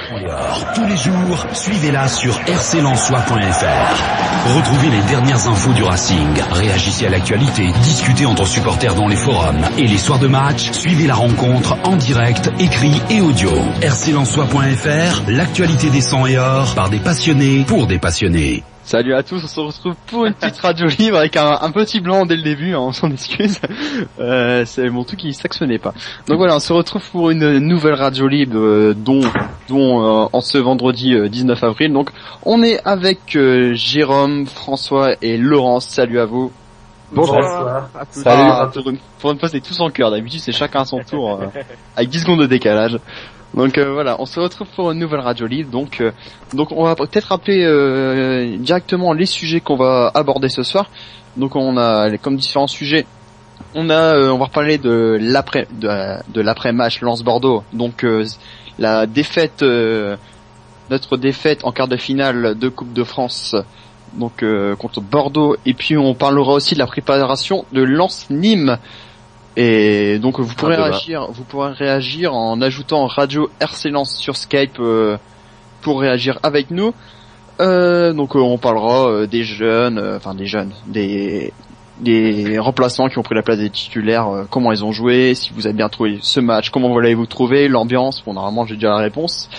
Tous les jours, suivez-la sur rclensois.fr. Retrouvez les dernières infos du Racing, réagissez à l'actualité, discutez entre supporters dans les forums et les soirs de match, suivez la rencontre en direct, écrit et audio. rclensois.fr, l'actualité des sangs et or par des passionnés pour des passionnés. Salut à tous, on se retrouve pour une petite radio libre avec un petit blanc dès le début, hein, on s'en excuse. C'est mon truc qui s'actionnait pas. Donc voilà, on se retrouve pour une nouvelle radio libre dont en ce vendredi 19 avril. Donc on est avec Jérôme, François et Laurence. Salut à vous. Bonsoir. Salut. Pour une fois c'est tous en cœur, d'habitude c'est chacun à son tour avec 10 secondes de décalage. Donc voilà, on se retrouve pour une nouvelle radio libre. Donc on va peut-être rappeler directement les sujets qu'on va aborder ce soir. Donc on a comme différents sujets. On va reparler de l'après-match Lens Bordeaux. Donc la défaite, notre défaite en quart de finale de Coupe de France. Donc contre Bordeaux. Et puis on parlera aussi de la préparation de Lens Nîmes. Et donc vous pourrez réagir en ajoutant Radio RC Lens sur Skype pour réagir avec nous. Donc on parlera des remplaçants qui ont pris la place des titulaires, comment ils ont joué, si vous avez bien trouvé ce match, comment l'avez-vous trouvé, l'ambiance. Bon, normalement j'ai déjà la réponse.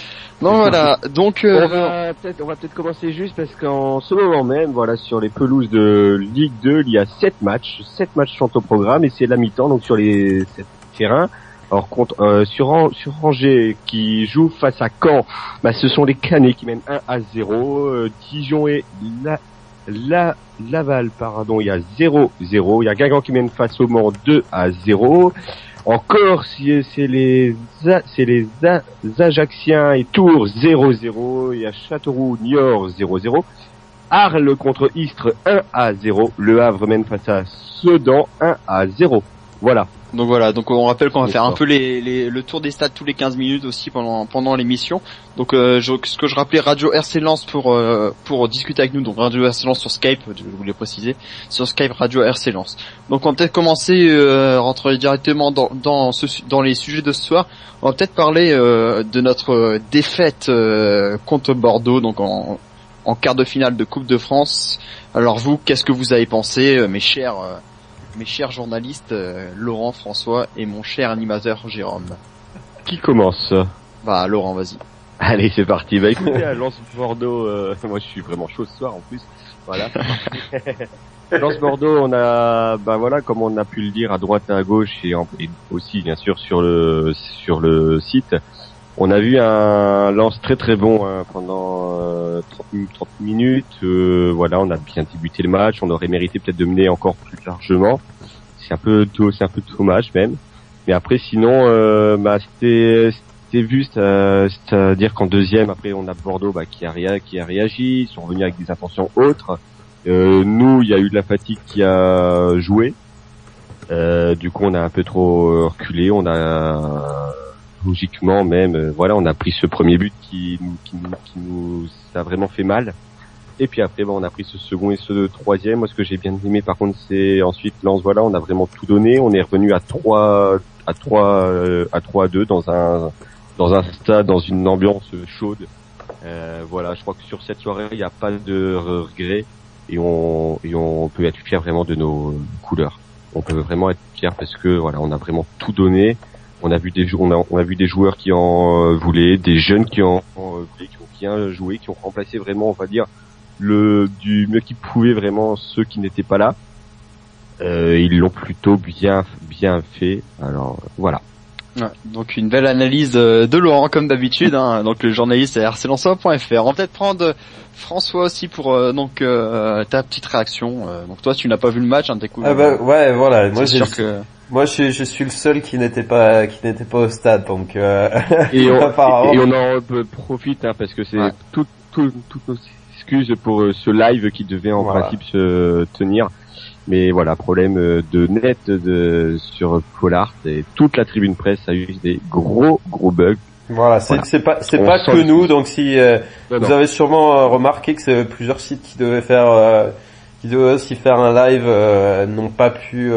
Non, voilà. Donc on va peut-être commencer juste parce qu'en ce moment même, voilà, sur les pelouses de Ligue 2, il y a 7 matchs sont au programme et c'est la mi-temps, donc sur les 7 terrains. Alors sur Angers qui joue face à Caen, ce sont les Canets qui mènent 1-0, Dijon et Laval, il y a 0-0, il y a Guingamp qui mène face au Mans 2-0. Encore, c'est les Ajacciens et Tours 0-0. Il y a Châteauroux, Niort 0-0. Arles contre Istres 1-0. Le Havre mène face à Sedan 1-0. Voilà. Donc on rappelle qu'on va faire un peu le tour des stades tous les 15 minutes aussi pendant l'émission. Donc ce que je rappelais, Radio RC Lens pour discuter avec nous, donc Radio RC Lens sur Skype, je voulais préciser, sur Skype Radio RC Lens. Donc on va peut-être commencer rentrer directement dans les sujets de ce soir. On va peut-être parler de notre défaite contre Bordeaux, donc en quart de finale de Coupe de France. Alors vous, qu'est-ce que vous avez pensé, mes chers journalistes, Laurent, François et mon cher animateur Jérôme? Qui commence? Laurent, vas-y. Allez, c'est parti. Écoutez, à Lens Bordeaux, moi je suis vraiment chaud ce soir en plus. Voilà. Lens Bordeaux, on a, comme on a pu le dire à droite et à gauche et aussi bien sûr sur le site, on a vu un Lens très très bon pendant 30 minutes. On a bien débuté le match. On aurait mérité peut-être de mener encore plus largement. C'est un peu dommage même. Mais après, sinon, c'était vu. C'est-à-dire qu'en deuxième, après, on a Bordeaux qui a réagi. Ils sont revenus avec des intentions autres. Nous, il y a eu de la fatigue qui a joué. Du coup, on a un peu trop reculé. On a logiquement même, on a pris ce premier but qui nous a vraiment fait mal. Et puis après, on a pris ce second et ce troisième. Moi, ce que j'ai bien aimé, par contre, c'est ensuite Lens. On a vraiment tout donné. On est revenu à 3-2 dans un stade, dans une ambiance chaude. Je crois que sur cette soirée, il n'y a pas de regret et on peut être fier vraiment de nos couleurs. On peut vraiment être fier parce que on a vraiment tout donné. On a vu des joueurs qui en voulaient, des jeunes qui en voulaient, qui ont bien joué, qui ont remplacé vraiment, on va dire, du mieux qu'ils pouvaient vraiment ceux qui n'étaient pas là. Ils l'ont plutôt bien fait. Alors voilà. Ouais, donc une belle analyse de Laurent comme d'habitude, hein, donc le journaliste à rclensois.fr. On va peut-être prendre François aussi pour ta petite réaction. Donc toi tu n'as pas vu le match, hein, voilà. Moi je suis le seul qui n'était pas au stade, donc et on en profite parce que c'est toutes nos excuses pour ce live qui devait en principe se tenir. Mais problème de net sur Pollard et toute la tribune presse a eu des gros bugs. Voilà, c'est pas que nous, donc si vous avez sûrement remarqué que c'est plusieurs sites qui devaient faire devaient aussi faire un live n'ont pas pu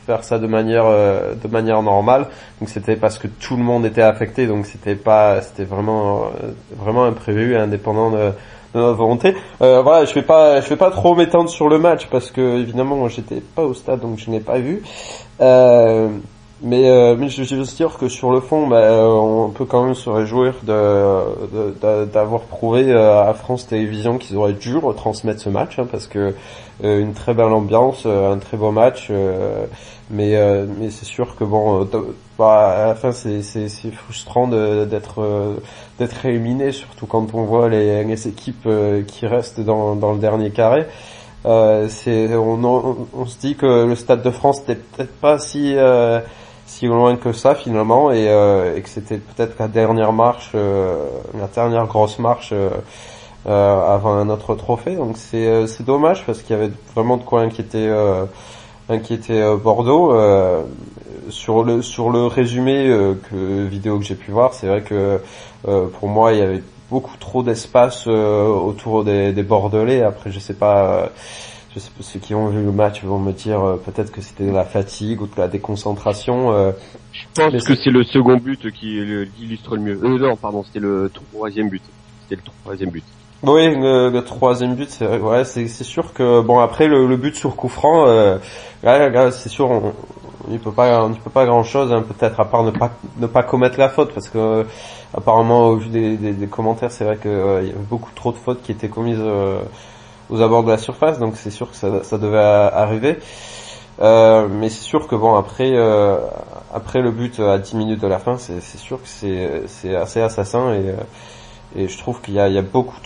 faire ça de manière normale. Donc c'était parce que tout le monde était affecté, donc c'était vraiment imprévu, indépendant de notre volonté. Voilà, je vais pas trop m'étendre sur le match parce que évidemment moi j'étais pas au stade, donc je n'ai pas vu. Mais je veux dire que sur le fond, on peut quand même se réjouir d'avoir prouvé à France Télévisions qu'ils auraient dû retransmettre ce match, parce que une très belle ambiance, un très beau match, mais c'est sûr que bon, à la fin c'est frustrant d'être éliminé, surtout quand on voit les équipes qui restent dans le dernier carré. On se dit que le Stade de France n'était peut-être pas si loin que ça finalement, et que c'était peut-être la dernière grosse marche avant un autre trophée. Donc c'est dommage parce qu'il y avait vraiment de quoi inquiéter Bordeaux. Sur le résumé vidéo que j'ai pu voir, c'est vrai que pour moi il y avait beaucoup trop d'espace autour des Bordelais. Après je sais pas ceux qui ont vu le match vont me dire peut-être que c'était de la fatigue ou de la déconcentration. Je pense que c'est le second but qui illustre le mieux. Non, pardon, c'était le troisième but. Oui, le troisième but, c'est vrai. Ouais, c'est sûr que bon, après le but sur coup franc, là, c'est sûr on n'y peut pas grand-chose, peut-être à part ne pas commettre la faute, parce que apparemment au vu des commentaires, c'est vrai que il y avait beaucoup trop de fautes qui étaient commises aux abords de la surface, donc c'est sûr que ça devait arriver. Mais c'est sûr que bon, après le but à 10 minutes de la fin, c'est sûr que c'est assez assassin, et je trouve qu'il y avait beaucoup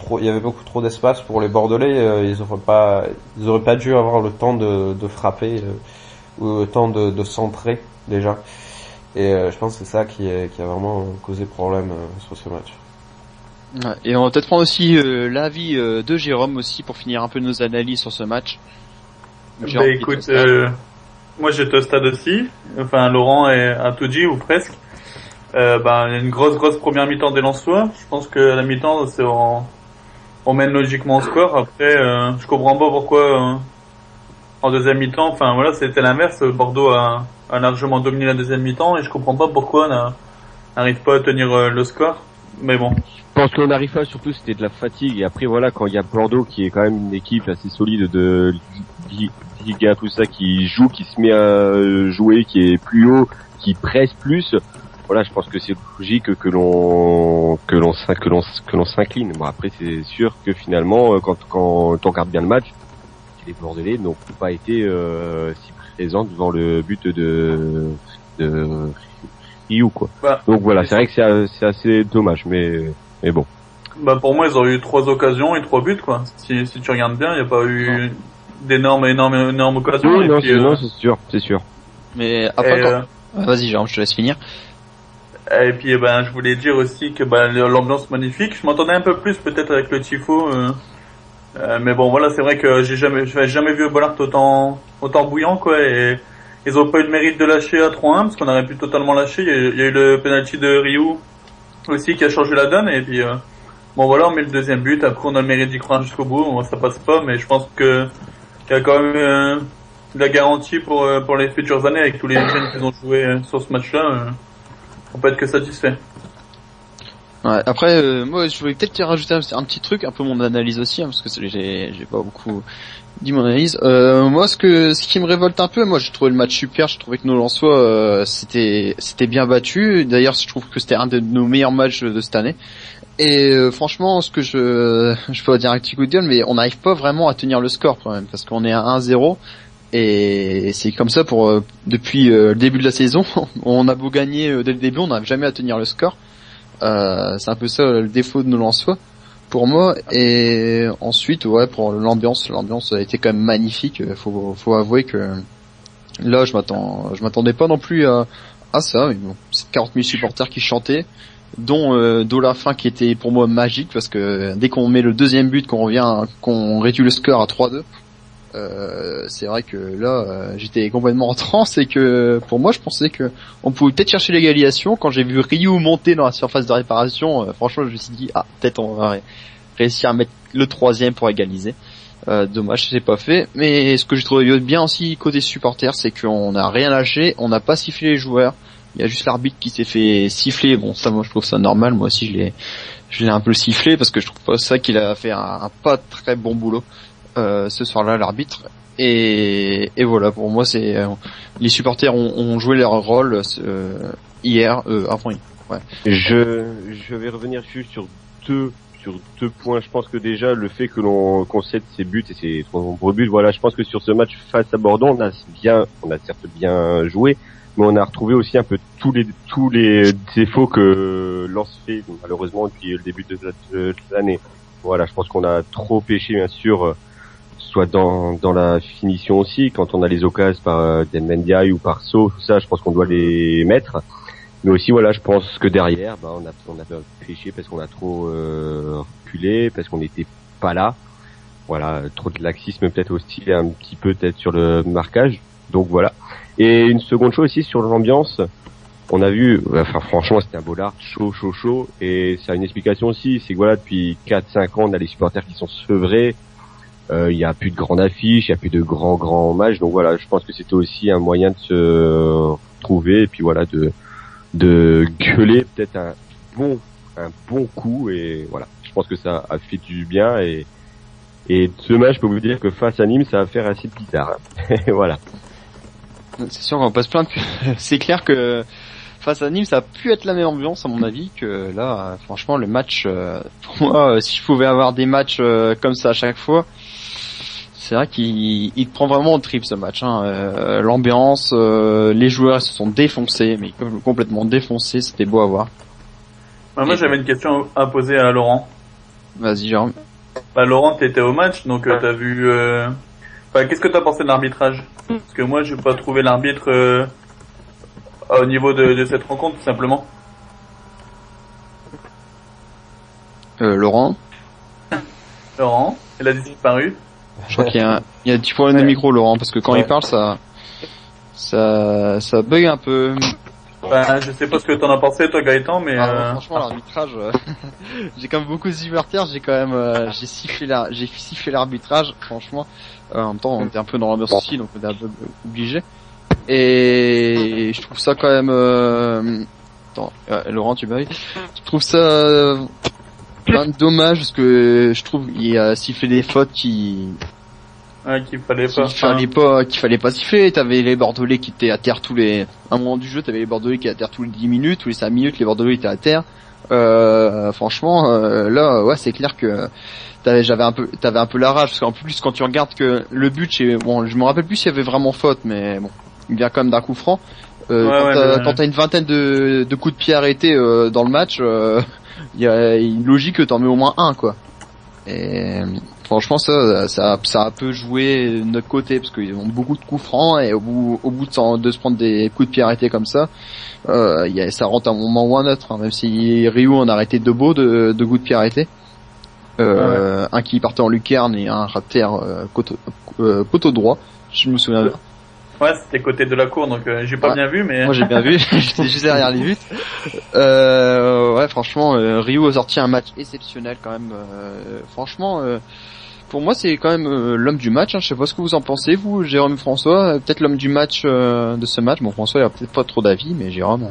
trop d'espace pour les Bordelais. Ils auraient pas dû avoir le temps de frapper ou le temps de centrer déjà. Et je pense que c'est ça qui a vraiment causé problème sur ce match. Ouais, et on va peut-être prendre aussi l'avis de Jérôme aussi pour finir un peu nos analyses sur ce match. Jérôme, écoute, moi j'étais au stade aussi, enfin Laurent est à Toudji ou presque. Une grosse première mi-temps des Lensois. Je pense que la mi-temps on mène logiquement au score. Après je comprends pas pourquoi en deuxième mi-temps, enfin voilà, c'était l'inverse. Bordeaux a largement dominé la deuxième mi-temps, et je comprends pas pourquoi on n'arrive pas à tenir le score. Mais bon. Je pense qu'on n'arrive pas, surtout c'était de la fatigue, et après voilà, quand il y a Bordeaux qui est quand même une équipe assez solide de Liga, tout ça, qui joue, qui se met à jouer, qui est plus haut, qui presse plus, voilà, je pense que c'est logique que l'on s'incline. Bon, après c'est sûr que finalement quand on regarde bien le match, les Bordelais n'ont pas été si présents devant le but de Ryu, quoi. Donc voilà, c'est vrai que c'est assez dommage, mais bon. Pour moi, ils ont eu 3 occasions et 3 buts, quoi. Si tu regardes bien, il n'y a pas eu d'énormes occasions. Oui, non, c'est sûr. Mais après, vas-y, Jérôme, je te laisse finir. Et puis, je voulais dire aussi que l'ambiance magnifique. Je m'entendais un peu plus peut-être avec le tifo. Mais bon, voilà, c'est vrai que j'ai jamais vu Bollaert autant bouillant, quoi. Et ils ont pas eu de mérite de lâcher à 3-1, parce qu'on aurait pu totalement lâcher. Il y a eu le penalty de Ryu aussi qui a changé la donne, et puis bon voilà, on met le deuxième but. Après on a le mérite d'y croire jusqu'au bout. Ça passe pas, mais je pense que qu'il y a quand même de la garantie pour les futures années, avec tous les jeunes qui ont joué sur ce match-là. On peut être que satisfait. Ouais, après moi je voulais peut-être rajouter un petit truc, un peu mon analyse aussi, parce que j'ai pas beaucoup dit mon analyse. Moi ce qui me révolte un peu, moi j'ai trouvé le match super, je trouvais que nos Lensois c'était bien battu. D'ailleurs je trouve que c'était un de nos meilleurs matchs de cette année. Et franchement, ce que je peux dire un petit coup de gueule, mais on n'arrive pas vraiment à tenir le score quand même, parce qu'on est à 1-0. Et c'est comme ça depuis le début de la saison. On a beau gagner dès le début, on n'arrive jamais à tenir le score. C'est un peu ça le défaut de nos Lensois pour moi. Et ensuite, ouais, pour l'ambiance a été quand même magnifique. Faut avouer que là, je m'attendais pas non plus à ça. Mais bon, c'est 40 000 supporters qui chantaient, dont la fin qui était pour moi magique, parce que dès qu'on met le deuxième but, qu'on réduit le score à 3-2, c'est vrai que là j'étais complètement en transe, et que pour moi je pensais que on pouvait peut-être chercher l'égalisation. Quand j'ai vu Ryu monter dans la surface de réparation, franchement je me suis dit peut-être réussir à mettre le 3e pour égaliser. Dommage, c'est pas fait. Mais ce que j'ai trouvé bien aussi côté supporter, c'est qu'on n'a rien lâché, on n'a pas sifflé les joueurs. Il y a juste l'arbitre qui s'est fait siffler. Bon, ça, moi, je trouve ça normal. Moi aussi, je l'ai un peu sifflé parce que je trouve pas ça qu'il a fait un pas très bon boulot ce soir-là, l'arbitre. Et voilà, pour moi, c'est les supporters ont joué leur rôle hier, avant. Ouais. Je vais revenir juste sur deux points. Je pense que déjà le fait que l'on concède ses buts et ses trop nombreux buts, voilà, je pense que sur ce match face à Bordeaux, on a certes bien joué, mais on a retrouvé aussi un peu tous les défauts que Lens fait malheureusement depuis le début de l'année. Voilà, je pense qu'on a trop péché, bien sûr, soit dans la finition aussi, quand on a les occasions par Denmendiaï ou par So, tout ça, je pense qu'on doit les mettre. Mais aussi, voilà, je pense que derrière, on a péché parce qu'on a trop reculé, parce qu'on n'était pas là. Voilà, trop de laxisme peut-être aussi, un petit peu peut-être sur le marquage. Donc voilà. Et une seconde chose aussi sur l'ambiance, on a vu, enfin franchement c'était un Bollaert chaud, et ça a une explication aussi, c'est que voilà, depuis 4-5 ans on a les supporters qui sont sevrés, il y a plus de grandes affiches, il y a plus de grands matchs, donc voilà, je pense que c'était aussi un moyen de se retrouver, et puis voilà, de gueuler peut-être un bon coup, et voilà, je pense que ça a fait du bien, et ce match, je peux vous dire que face à Nîmes, ça va faire assez bizarre, hein. Voilà. C'est sûr qu'on va pas se plaindre. C'est clair que face à Nîmes, ça a pu être la même ambiance à mon avis que là. Franchement, le match, pour moi, si je pouvais avoir des matchs comme ça à chaque fois, c'est vrai qu'il prend vraiment au trip ce match. Hein. L'ambiance, les joueurs se sont défoncés, mais complètement défoncés. C'était beau à voir. Moi, j'avais une question à poser à Laurent. Vas-y, Jérôme. Laurent, t'étais au match, donc t'as vu. Qu'est-ce que t'as pensé de l'arbitrage? Parce que moi, j'ai pas trouvé l'arbitre au niveau de cette rencontre, tout simplement. Laurent, elle a disparu. je crois qu'il y a un petit problème de micro, Laurent, parce que quand il parle, ça bug un peu. Je sais pas ce que t'en as pensé, toi, Gaëtan, mais franchement, l'arbitrage, j'ai quand même beaucoup de supporters, j'ai sifflé l'arbitrage, franchement. En même temps, on était un peu dans l'ambiance aussi, donc on était un peu obligé. Et je trouve ça quand même, Laurent, tu m'as vu? Je trouve ça, dommage, parce que je trouve qu'il a sifflé des fautes qu'il fallait pas siffler. T'avais les Bordelais qui étaient à terre à un moment du jeu, t'avais les Bordelais qui étaient à terre tous les 10 minutes, tous les 5 minutes, les Bordelais étaient à terre. Franchement, là, ouais, c'est clair que t'avais un peu la rage, parce qu'en plus, quand tu regardes que le but, je me rappelle plus s'il y avait vraiment faute, mais bon, il vient quand même d'un coup franc. Quand t'as une vingtaine de coups de pied arrêtés, dans le match, il y a une logique que t'en mets au moins un, quoi. Et franchement, ça a un peu joué de notre côté, parce qu'ils ont beaucoup de coups francs, et au bout de se prendre des coups de pied arrêtés comme ça, ça rentre à un moment ou un autre, hein, même si Rio en a arrêté deux beaux de coups de pied arrêtés. Un qui partait en lucarne et un rater poteau droit, je me souviens bien. Ouais, c'était côté de la cour, donc j'ai pas bien vu, mais... Moi j'ai bien vu, j'étais juste derrière les buts. Ouais, franchement, Rio a sorti un match exceptionnel quand même. Franchement, pour moi c'est quand même l'homme du match, hein. Je sais pas ce que vous en pensez, vous, Jérôme, François, peut-être l'homme du match de ce match. Bon, François il a peut-être pas trop d'avis, mais Jérôme...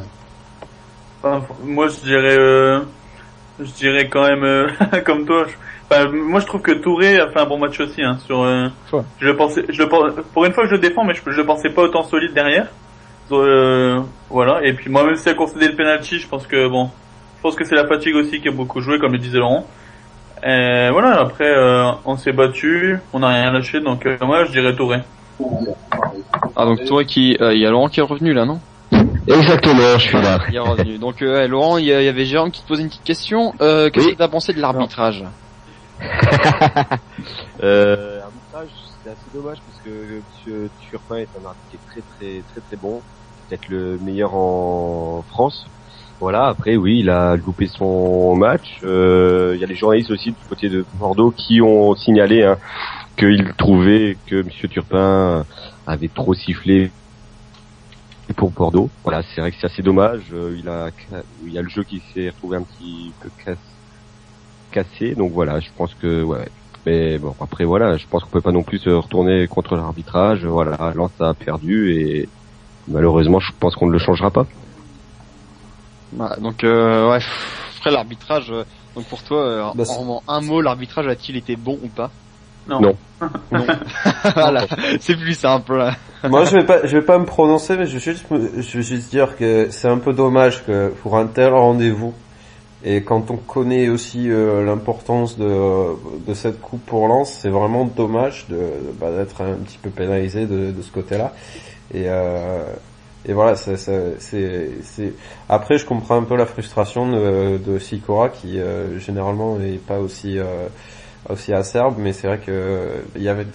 moi je dirais quand même comme toi. Moi je trouve que Touré a fait un bon match aussi, hein, pour une fois que je le défends, mais je le pensais pas autant solide derrière. Voilà, et puis moi, même si elle a concédé le penalty, je pense que c'est la fatigue aussi qui a beaucoup joué, comme le disait Laurent. Voilà, après on s'est battu, on n'a rien lâché, donc moi je dirais Touré. Ah, donc Touré il y a Laurent qui est revenu là, non? Exactement, je suis là. Il est revenu. Donc Laurent, il y avait Jérôme qui te posait une petite question. Qu'est-ce que t'as pensé de l'arbitrage? Arbitrage, c'est assez dommage parce que Monsieur Turpin est un arbitre qui est très bon, peut-être le meilleur en France. Voilà, après oui, il a loupé son match. Il y a les journalistes aussi du côté de Bordeaux qui ont signalé, hein, qu'ils trouvaient que Monsieur Turpin avait trop sifflé pour Bordeaux. Voilà, c'est vrai que c'est assez dommage. Il y a le jeu qui s'est retrouvé un petit peu cassé, donc voilà, je pense que ouais. Mais bon, après voilà, je pense qu'on peut pas non plus se retourner contre l'arbitrage. Voilà, Lens a perdu et malheureusement, je pense qu'on ne le changera pas. Bah, donc ouais, après l'arbitrage, donc pour toi, en un mot, l'arbitrage a-t-il été bon ou pas? Non. Voilà, c'est plus simple. Moi, je vais pas me prononcer, mais je vais juste dire que c'est un peu dommage que pour un tel rendez-vous, et quand on connaît aussi l'importance de cette coupe pour Lens, c'est vraiment dommage d'être un petit peu pénalisé de ce côté-là. Et voilà, c'est après je comprends un peu la frustration de Sikora qui généralement n'est pas aussi acerbe, mais c'est vrai que il y avait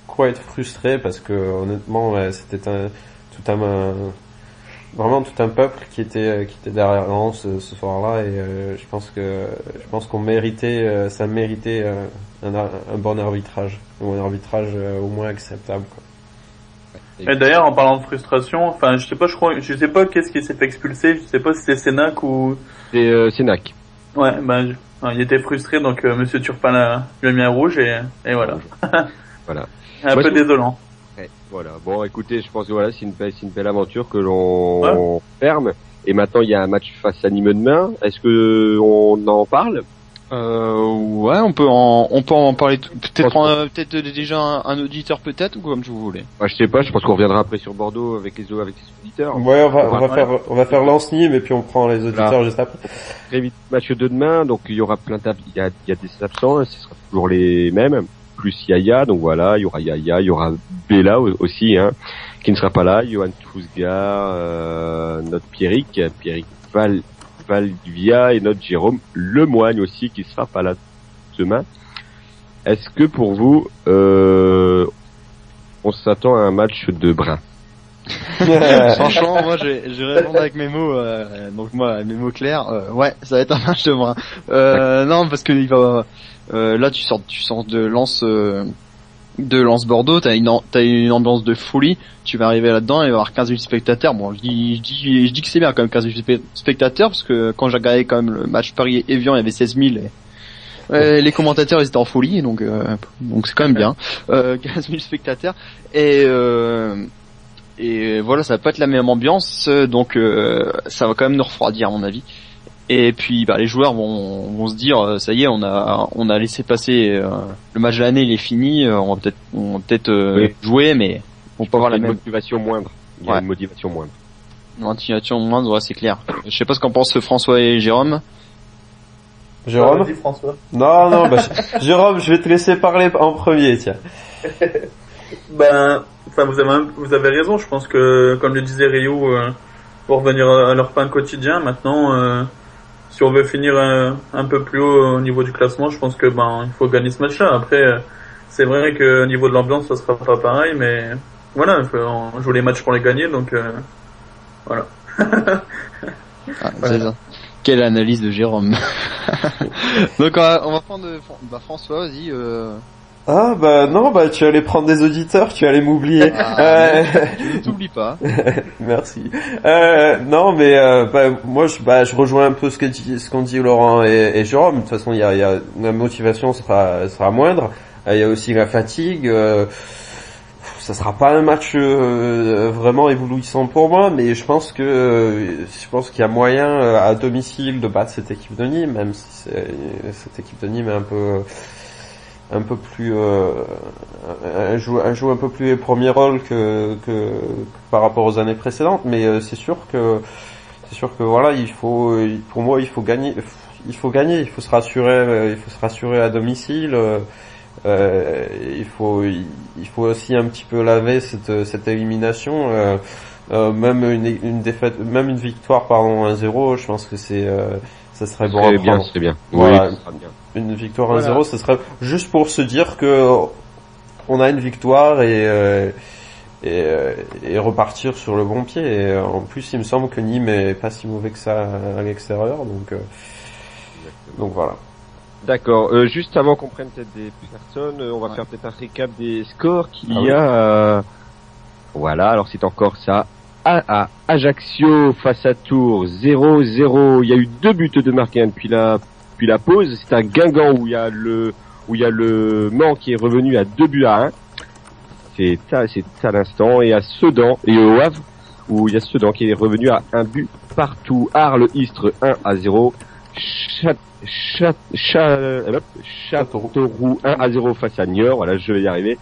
quoi être frustré parce que honnêtement c'était vraiment tout un peuple qui était derrière Lens ce soir-là, et je pense qu'on méritait ça méritait un bon arbitrage, ou un arbitrage au moins acceptable, quoi. Et d'ailleurs, en parlant de frustration, enfin, je sais pas qu'est-ce qui s'est fait expulser, je sais pas si c'est Sénac ou... C'est Sénac. Ouais, il était frustré, donc Monsieur Turpin lui a mis un rouge, et voilà. Voilà. Un peu désolant. Ouais, voilà. Bon, écoutez, je pense que voilà, c'est une belle aventure que l'on ferme. Et maintenant, il y a un match face à Nîmes demain. Est-ce que on en parle? Ouais, on peut en parler. Peut-être déjà un auditeur, peut-être, ou comme vous voulez. Je sais pas. Je pense qu'on reviendra après sur Bordeaux avec les auditeurs. Ouais, on va faire Lens-Nîmes et puis on prend les auditeurs juste après. Très vite, match de demain. Donc il y aura il y a des absents. Ce sera toujours les mêmes. Plus Yaya. Donc voilà, il y aura Yaya, il y aura Bella aussi, hein, qui ne sera pas là. Johan Tousga, notre Pierrick Valdivia et notre Jérôme Lemoigne aussi qui sera pas là demain. Est-ce que pour vous on s'attend à un match de brun? Franchement, moi, je vais répondre avec mes mots. Donc moi, mes mots clairs. Ouais, ça va être un match de brun. Non, parce que il va. Là, tu sors de Lens Bordeaux. T'as une ambiance de folie. Tu vas arriver là-dedans, il va y avoir 15 000 spectateurs. Bon, je dis que c'est bien quand même 15 000 spectateurs, parce que quand j'ai regardé quand même le match Paris-Evian, il y avait 16 000. Les commentateurs, ils étaient en folie, donc c'est quand même bien. 15 000 spectateurs. Et voilà, ça va pas être la même ambiance, donc ça va quand même nous refroidir à mon avis. Et puis les joueurs vont se dire ça y est, on a laissé passer le match de l'année, il est fini, on va peut-être jouer, mais on peut avoir la même motivation moindre. Il y a une motivation moindre. Une motivation moindre, ouais, c'est clair. Je sais pas ce qu'en pensent François et Jérôme. Jérôme? Vas-y, François. Non, Jérôme, je vais te laisser parler en premier, tiens. Vous avez raison, je pense que, comme le disait Rio, pour revenir à leur pain quotidien, maintenant, si on veut finir un peu plus haut au niveau du classement, je pense que il faut gagner ce match-là. Après, c'est vrai que au niveau de l'ambiance, ça sera pas pareil, mais voilà, on joue les matchs pour les gagner, donc voilà. C'est ça. Quelle analyse de Jérôme. Donc on va prendre François, vas-y. Non, tu allais prendre des auditeurs, tu allais m'oublier. Tu t'oublies pas. Merci. Non, mais moi je rejoins un peu ce qu'ont dit Laurent et Jérôme. De toute façon, il y a la motivation sera moindre. Il y a aussi la fatigue. Ça sera pas un match vraiment éblouissant pour moi, mais je pense qu'il y a moyen à domicile de battre cette équipe de Nîmes, même si cette équipe de Nîmes est un peu plus joue un peu plus les premiers rôles que par rapport aux années précédentes, mais c'est sûr que voilà, pour moi il faut gagner, il faut se rassurer à domicile. Il faut aussi un petit peu laver cette élimination, même une défaite, même une victoire 1-0, je pense que ça serait bon à prendre. C'est bien. Voilà. Oui, ça sera bien. Une victoire 1-0, ce serait juste pour se dire que on a une victoire et repartir sur le bon pied. Et en plus, il me semble que Nîmes est pas si mauvais que ça à l'extérieur, donc voilà. D'accord. Juste avant qu'on prenne peut-être des personnes, on va faire peut-être un récap des scores qu'il y a. Voilà, alors c'est encore ça. Ajaccio face à Tours, 0-0. Il y a eu 2 buts de marqués depuis la depuis la pause. C'est un Guingamp où il y a le Mans qui est revenu à 2-1. C'est à l'instant. Et à Sedan, et au Havre, où il y a Sedan qui est revenu à 1 but partout. Arles-Istres 1-0. Châteauroux 1-0 face à Niort. Voilà, je vais y arriver.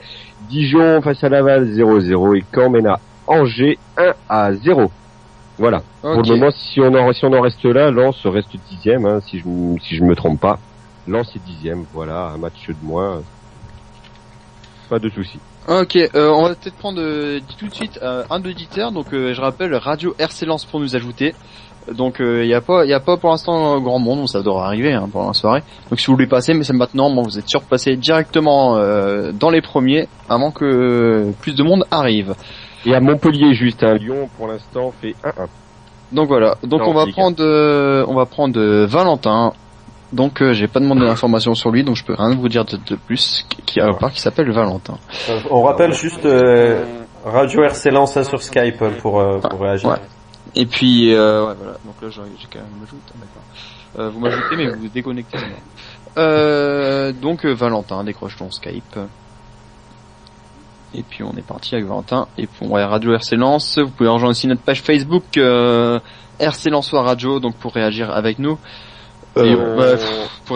Dijon face à Laval 0-0 et Caen mène à Angers 1-0. Voilà. Okay. Pour le moment, si on en reste là, Lens reste 10e, hein, si je me trompe pas. Lens est 10e, voilà, un match de moins. Pas de souci. Ok, on va peut-être prendre tout de suite un auditeur. Donc je rappelle Radio RC Lens pour nous ajouter. Donc il y a pas pour l'instant grand monde, donc ça devrait arriver hein, pendant la soirée. Donc si vous voulez passer, mais c'est maintenant, bon, vous êtes sûr de passer directement dans les premiers avant que plus de monde arrive. Et à Montpellier juste, hein, Lyon pour l'instant fait 1-1. Donc voilà, donc non, on va prendre Valentin. Donc j'ai pas demandé d'informations sur lui, donc je peux rien vous dire de plus qui s'appelle Valentin. On rappelle juste Radio RC Lens sur Skype pour réagir. Ouais. Et puis voilà, donc là j'ai quand même m'ajoute, d'accord. Vous m'ajoutez mais vous vous déconnectez. Donc Valentin, décroche ton Skype. Et puis on est parti avec Valentin. Et pour Radio RC Lens, vous pouvez rejoindre aussi notre page Facebook RC Lensois Radio, donc pour réagir avec nous. Pour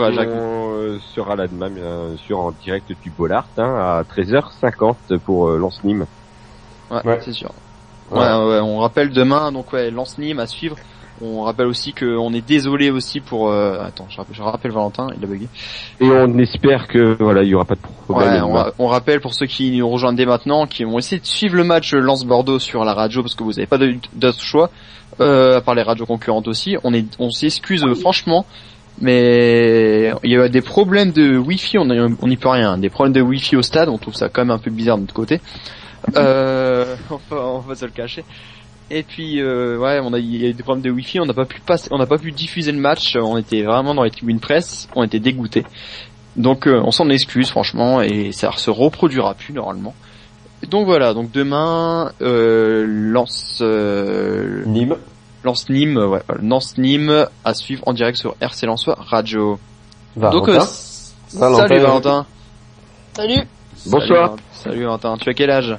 réagir avec nous. Sera là demain bien sûr en direct du Bollard à 13h50 pour Lens-Nîmes. Ouais, c'est sûr. Ouais, on rappelle demain, donc Lens-Nîmes à suivre. On rappelle aussi qu'on est désolé aussi pour... Attends, je rappelle Valentin, il a bugué. Et on espère que voilà, il y aura pas de problème. Ouais, on rappelle pour ceux qui nous rejoignent dès maintenant, qui vont essayer de suivre le match Lens-Bordeaux sur la radio, parce que vous n'avez pas d'autre choix, à part les radios concurrentes aussi. On s'excuse franchement, mais il y a des problèmes de Wi-Fi, on n'y peut rien. Des problèmes de Wi-Fi au stade, on trouve ça quand même un peu bizarre de notre côté. On va se le cacher. Et puis il y a eu des problèmes de Wi-Fi, on n'a pas pu diffuser le match, on était vraiment dans les tribunes presse, on était dégoûtés. Donc on s'en excuse franchement et ça se reproduira plus normalement. Donc voilà, donc demain Lens-Nîmes, Lens-Nîmes à suivre en direct sur RC Lensois Radio. Valentin. Donc salut Valentin. Salut. Bonsoir. Salut Valentin, tu as quel âge?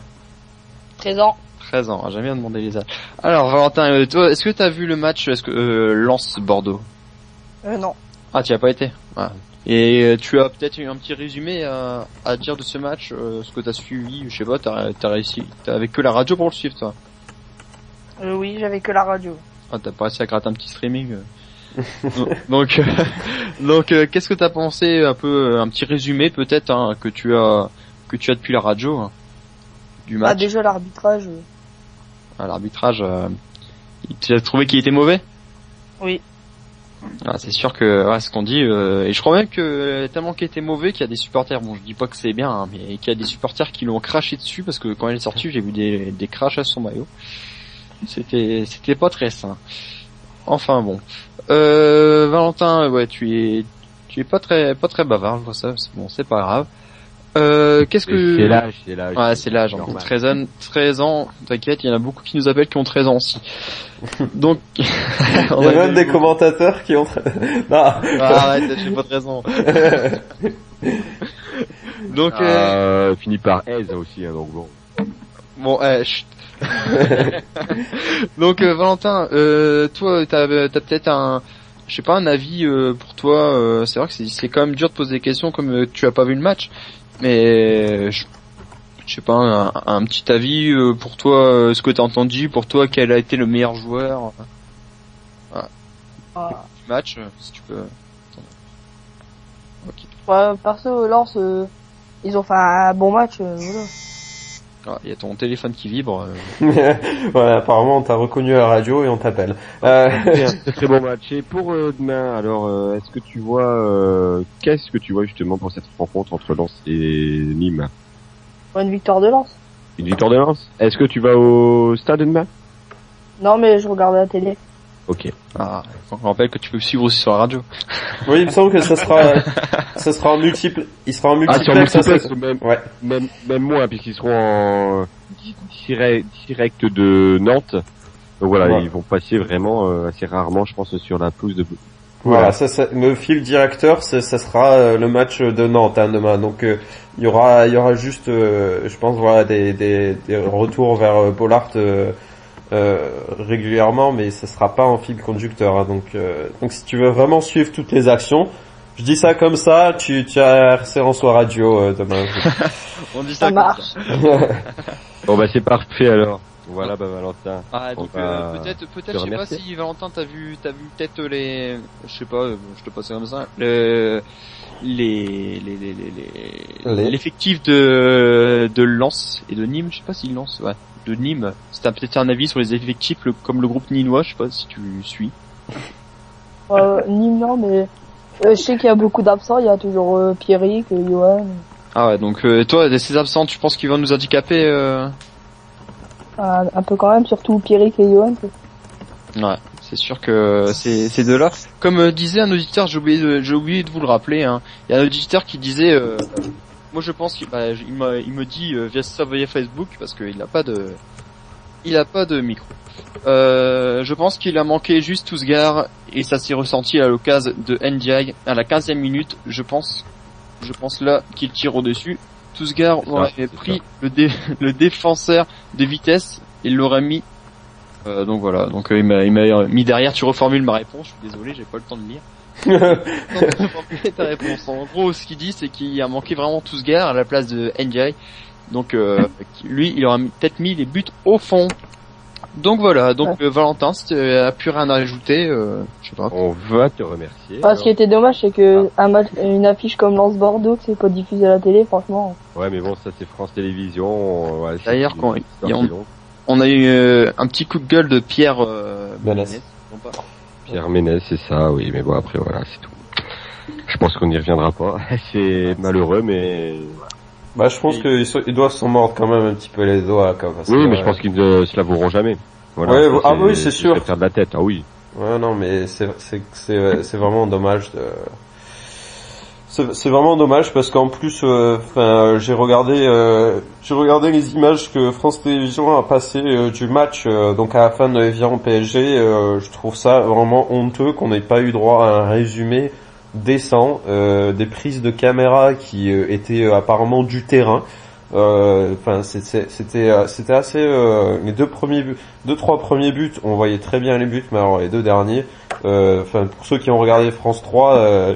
13 ans. 13 ans, j'aime bien demander les âges. Alors Valentin, toi, est-ce que t'as vu le match Lens-Bordeaux? Non. Ah, tu y as pas été. Ah. Et tu as peut-être un petit résumé à dire de ce match, ce que t'as suivi, je sais pas, t'as réussi, t'avais que la radio pour le suivre toi? Oui, j'avais que la radio. Ah, t'as pas réussi à gratter un petit streaming. Donc qu'est-ce que t'as pensé un petit résumé peut-être hein, que tu as depuis la radio hein, du match? Ah, déjà l'arbitrage. L'arbitrage, tu as trouvé qu'il était mauvais? Oui. Ah, c'est sûr que c'est ce qu'on dit et je crois même que tellement qu'il était mauvais qu'il y a des supporters, bon je dis pas que c'est bien hein, mais qu'il y a des supporters qui l'ont craché dessus parce que quand il est sorti j'ai vu des crashs à son maillot. C'était pas très sain. Enfin bon. Valentin, ouais, tu es pas très bavard, je vois ça, c'est pas grave. Qu'est-ce que... C'est l'âge. Ouais, c'est l'âge, 13 ans, t'inquiète, il y en a beaucoup qui nous appellent qui ont 13 ans aussi. Donc, il y a même des commentateurs qui ont... Non. Arrête, j'ai pas 13 ans. Donc, fini par aise aussi, hein, donc bon. Bon, chut. Donc, Valentin, toi, t'as peut-être un avis pour toi. C'est vrai que c'est quand même dur de poser des questions comme tu as pas vu le match. Mais je sais pas, un petit avis pour toi, ce que t'as entendu, pour toi, quel a été le meilleur joueur du match, si tu peux. Okay. Ouais, perso, Lens, ils ont fait un bon match, voilà. Ah, il y a ton téléphone qui vibre. Voilà, apparemment on t'a reconnu à la radio et on t'appelle. Très bon match. Et pour demain, alors, qu'est-ce que tu vois justement pour cette rencontre entre Lens et Nîmes? Une victoire de Lens. Une victoire de Lens. Est-ce que tu vas au stade demain? Non, mais je regarde la télé. Ok. Ah, on rappelle que tu peux suivre aussi sur la radio. Oui, il me semble que ça sera en multiple. Il sera en multiplex. Même moins, puisqu'ils seront en direct de Nantes. Donc voilà, Ils vont passer vraiment assez rarement, je pense, sur la pelouse Voilà, le fil directeur, ça sera le match de Nantes demain. Donc il y aura juste, je pense, voilà, des retours vers Bollaert régulièrement, mais ça sera pas en fil conducteur. Hein. Donc si tu veux vraiment suivre toutes les actions, je dis ça comme ça, tu as RC Lensois Radio demain. On dit ça Ça comme marche. ça. Bon bah c'est parfait alors. Voilà, bah Valentin. Ah, donc peut-être, te je sais pas remercier. si Valentin t'as vu peut-être les, je sais pas, je te passe comme ça, l'effectif de Lens et de Nîmes, je sais pas si Lens, ouais, de Nîmes. C'était peut-être un avis sur les effectifs, comme le groupe nîmois, je sais pas si tu suis. Nîmes, non, mais je sais qu'il y a beaucoup d'absents. Il y a toujours Pierrick, Johan. Ah ouais, donc toi, de ces absents, tu penses qu'ils vont nous handicaper Un peu quand même, surtout Pierrick et Johan. Ouais, c'est sûr que ces deux-là. Comme disait un auditeur, j'ai oublié de vous le rappeler. Hein. Il y a un auditeur qui disait, moi je pense qu'il me dit via Facebook parce qu'il a pas de micro. Je pense qu'il a manqué juste Tousgar et ça s'est ressenti à l'occasion de NDI à la 15e minute. Je pense là qu'il tire au-dessus. Tousgar aurait pris le défenseur de vitesse et l'aurait mis. Donc voilà, donc il m'a mis derrière. Tu reformules ma réponse. Je suis désolé, j'ai pas le temps de lire. Ta réponse. En gros, ce qu'il dit, c'est qu'il a manqué vraiment Tousgar à la place de NJ. Donc lui, il aurait peut-être mis les buts au fond. Donc voilà, donc Valentin, si tu as plus rien à ajouter, je sais pas. On va te remercier. Ce qui était dommage, c'est que une affiche comme Lens Bordeaux, que c'est pas diffusé à la télé, franchement. Ouais, mais bon, ça c'est France Télévisions. Ouais, d'ailleurs, on a eu un petit coup de gueule de Pierre Ménès. Pierre Ménès, c'est ça, oui, mais bon après voilà, c'est tout. Je pense qu'on n'y reviendra pas. C'est malheureux, mais. Bah, je pense qu'ils doivent s'en mordre quand même un petit peu les doigts, quoi. Oui, mais je pense qu'ils ne se l'avoueront jamais. Voilà. Ouais, oui, c'est sûr. Faire de la tête, ah oui. Ouais, non, mais c'est vraiment dommage c'est vraiment dommage parce qu'en plus, j'ai regardé les images que France Télévisions a passées du match, donc à la fin de Evian PSG. Je trouve ça vraiment honteux qu'on n'ait pas eu droit à un résumé décent, des prises de caméra qui étaient apparemment du terrain. C'était assez les deux trois premiers buts, on voyait très bien les buts, mais alors les deux derniers, pour ceux qui ont regardé France 3,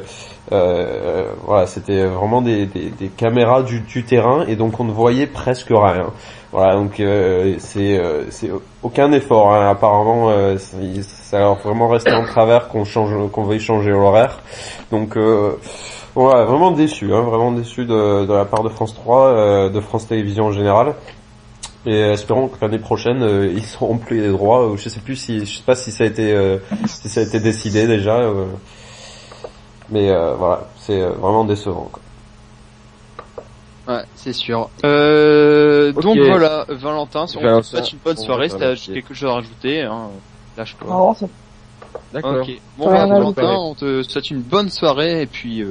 voilà, c'était vraiment des caméras du terrain et donc on ne voyait presque rien. Voilà, donc c'est aucun effort, hein. Apparemment ça a vraiment resté en travers qu'on veuille changer l'horaire. Donc voilà, vraiment déçu de la part de France 3, de France Télévisions en général. Et espérons que l'année prochaine ils seront plus les droits. Je sais pas si ça a été décidé déjà. Mais voilà, c'est vraiment décevant, quoi. Ouais, c'est sûr. Donc voilà, Valentin, on te souhaite une bonne soirée. Si t'as quelque chose à rajouter, hein, lâche-toi. Non, c'est... D'accord. Ok. Bon, Valentin, on te souhaite une bonne soirée et puis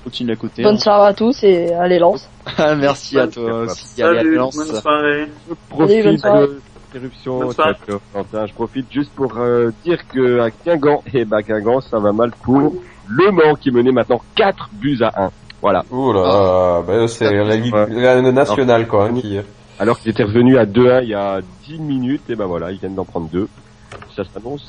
continue à côté. Bonne soirée à tous et allez Lens. Merci à toi aussi. Allez, à Salut, Lens. bonne soirée. Je profite bonne soirée. de l'interruption, Bonne soirée. Valentin. Je profite juste pour dire que à Guingamp, Guingamp, ça va mal pour Le Mans qui menait maintenant 4-1. Voilà. Ouh là, c'est la Ligue nationale, quoi, hein, qui... Alors qu'il était revenu à 2-1 il y a 10 minutes, et ben voilà, ils viennent d'en prendre 2. Ça s'annonce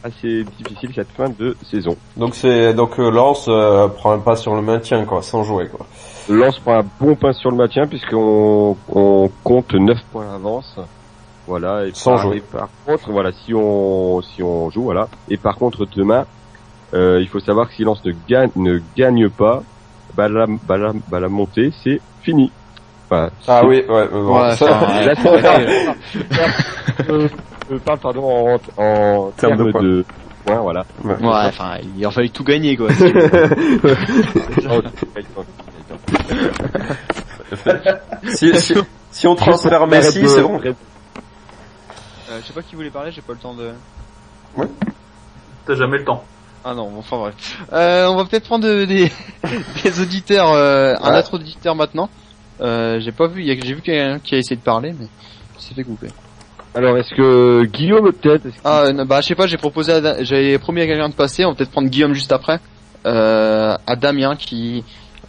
assez difficile cette fin de saison. Donc Lens prend un pas sur le maintien, quoi, sans jouer, quoi. Lens prend un bon pain sur le maintien puisqu'on compte 9 points d'avance. Voilà, et sans jouer. Et par contre, voilà, si on joue, voilà. Et par contre, demain, il faut savoir que si Lens ne gagne pas, la montée, c'est fini. Enfin, oui, ouais, bon, ouais, ça... Je parle, pardon, en termes de points, voilà. Ouais, enfin, il a fallu tout gagner, quoi. si on transfère Messi, c'est bon. Je sais pas qui voulait parler, j'ai pas le temps de... Ouais. T'as jamais le temps. Ah non, enfin bref. On va peut-être prendre des auditeurs, un autre auditeur maintenant. J'ai pas vu, j'ai vu quelqu'un qui a essayé de parler, mais il s'est fait couper. Alors, est-ce que Guillaume peut-être je sais pas, j'avais promis à quelqu'un de passer, on va peut-être prendre Guillaume juste après. À Damien qui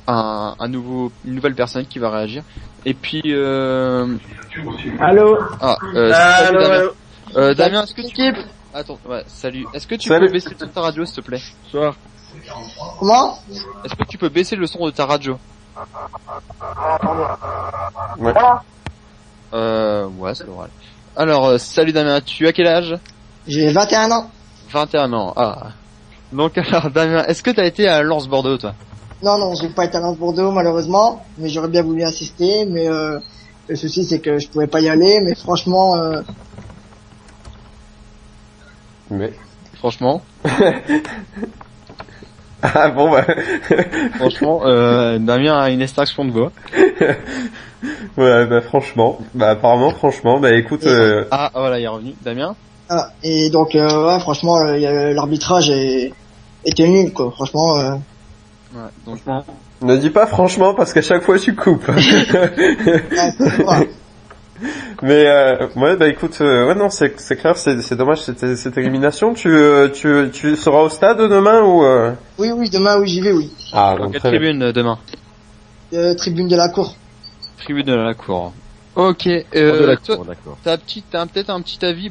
une nouvelle personne qui va réagir. Et puis Allô. salut, Damien. Allô. Damien, est-ce que tu Attends, ouais, salut. Est-ce que tu Salut. peux baisser le son de ta radio, s'il te plaît? Bonsoir. Comment? Est-ce que tu peux baisser le son de ta radio? Ouais. Ouais, c'est vrai. Alors, salut Damien, tu as quel âge? J'ai 21 ans. 21 ans. Ah. Donc alors Damien, est-ce que t'as été à Lens Bordeaux, toi? Non, j'ai pas été à Lens Bordeaux malheureusement, mais j'aurais bien voulu assister, mais le souci c'est que je pouvais pas y aller, mais franchement, Mais... Franchement. Ah bon, bah... Franchement, Damien a une extraction de voix. ouais, bah franchement, apparemment, franchement, écoute... Ah, voilà, il est revenu. Damien? ah, et donc ouais, franchement, l'arbitrage était nul quoi, franchement. Ouais, donc... Ne dis pas franchement parce qu'à chaque fois tu coupes. Ouais, ouais. Mais ouais, écoute, ouais non, c'est clair, c'est dommage cette élimination. Tu seras au stade demain ou Oui, demain, oui, j'y vais, oui. Ah, Dans donc quelle très bien. tribune demain? Tribune de la cour. Tribune de la cour. Ok, toi, D'accord. t'as peut-être un petit avis,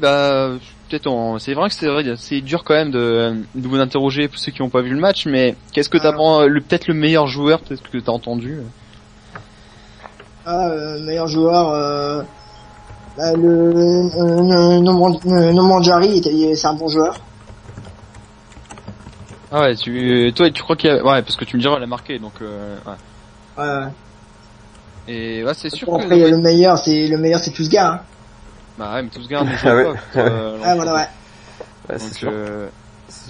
c'est vrai que c'est dur quand même de vous interroger pour ceux qui n'ont pas vu le match, mais qu'est-ce que t'as peut-être le meilleur joueur, peut-être que t'as entendu? Meilleur joueur, Nomandjari, c'est un bon joueur. Ah ouais, tu crois qu'il y a, ouais, parce que tu me diras, elle a marqué, donc, ouais. Et, ouais, c'est sûr Après, que... le meilleur, c'est Tousgar, hein. Bah ouais, mais tous garde, Ah ouais. Voilà, ouais. Ouais, c'est sûr.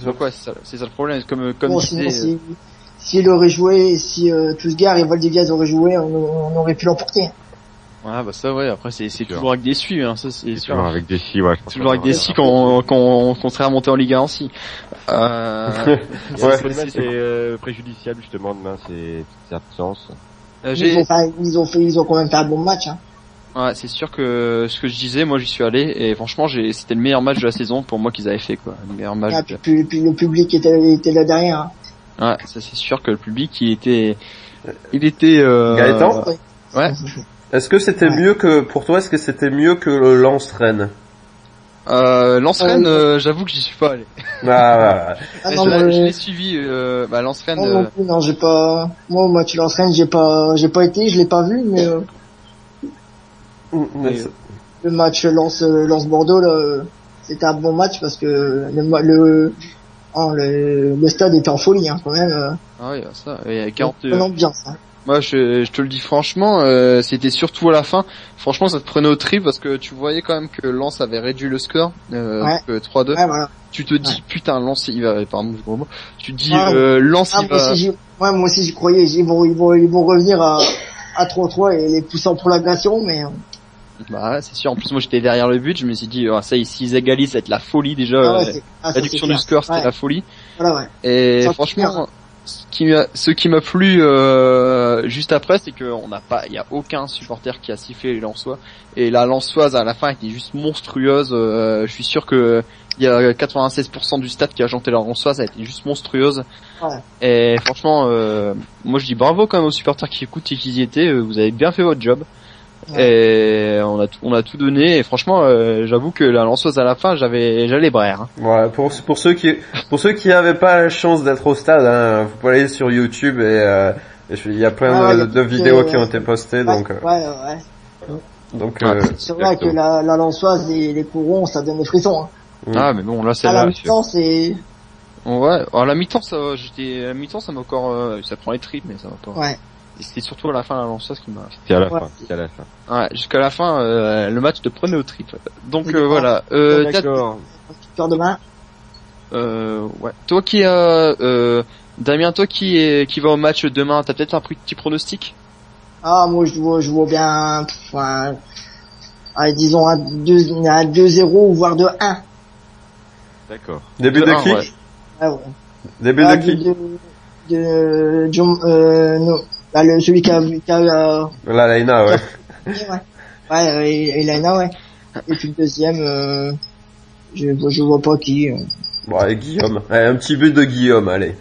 Donc ouais, c'est ça le problème, comme Bon, disait, sinon, s'il aurait joué, si Tousgar et Valdivia auraient joué, on aurait pu l'emporter. ouais, bah ça, ouais, après, c'est toujours avec des suivis, hein, ça, c'est sûr. Toujours avec des si, ouais. Je pense Toujours avec qu'on des va si voir. qu'on serait remonté en Ligue 1 aussi. Ouais. C'est préjudiciable justement demain, ces absences. Ils ont quand même fait un bon match, hein. Ouais, c'est sûr que ce que je disais, moi j'y suis allé et franchement c'était le meilleur match de la saison pour moi qu'ils avaient fait quoi. Le meilleur match. Puis le public était là derrière, hein. Ouais, ça c'est sûr que le public il était Gaëtan, ouais. est-ce que c'était mieux que pour toi, est-ce que c'était mieux que le Lens-Rennes? Lens-Rennes, j'avoue que j'y suis pas allé. Ah, Ah Mais non, je l'ai suivi, Lens-Rennes. non, j'ai pas. Moi, au match Lens-Rennes, j'ai pas été, je l'ai pas vu, mais le match Lens-Bordeaux, là, c'était un bon match parce que le stade était en folie, hein, quand même. Ah oui, ça, il y a 40. Une ambiance, hein. Moi, je te le dis franchement, c'était surtout à la fin. Franchement, ça te prenait au trip parce que tu voyais quand même que Lens avait réduit le score, Ouais. donc, 3-2. Ouais, voilà. Tu te dis, putain, Lens, il va, pardon, je gros mot. Tu te dis, Ah, Lens, il va... moi aussi, j'y croyais. Ils vont revenir à 3-3 et les pousser en prolongation, mais Bah, ouais, c'est sûr. En plus, moi, j'étais derrière le but, je me suis dit, ça, s'ils égalisent, ça va être la folie, déjà. Réduction du score, c'était la folie. Voilà, ouais. Et Ça, franchement, ce qui m'a plu, juste après, c'est que il y a aucun supporter qui a sifflé les Lensois. Et la Lensoise, à la fin, était juste monstrueuse. Je suis sûr que il y a 96% du stade qui a chanté la Lensoise, elle était juste monstrueuse. Ouais. Et franchement, moi, je dis bravo quand même aux supporters qui écoutent et qui y étaient. Vous avez bien fait votre job. Ouais. Et on a tout donné. Et franchement, j'avoue que la Lensoise à la fin, j'allais les brère. Hein. Voilà, pour ceux qui avaient pas la chance d'être au stade, hein, vous pouvez aller sur YouTube et il y a plein de vidéos qui ont été postées, donc c'est vrai que la Lensoise et les courons, ça donne des frissons, hein. Ah, mais bon, là, c'est À la là. mi-temps, c'est Ouais, alors la mi-temps, ça m'a encore, ça prend les tripes, mais ça va pas. ouais. Et c'était surtout à la fin, la Lensoise qui m'a... C'était à la Ouais. fin. C'était à la fin. Ouais, jusqu'à la fin, le match te prenait au trip. Donc, D'accord. voilà. D'accord. Victoire demain. Ouais. Toi qui Damien, toi qui va au match demain, t'as peut-être un petit pronostic? Ah, moi, je vois bien, allez, disons un 2-0, voire 2-1. D'accord. début de 2-1, qui? ouais. Ah, ouais. Début de qui? Celui qui a La Laina, ouais. ouais, Elena, ouais. Et puis le deuxième, je vois pas qui. Bon, allez, Guillaume. Allez, un petit but de Guillaume, allez.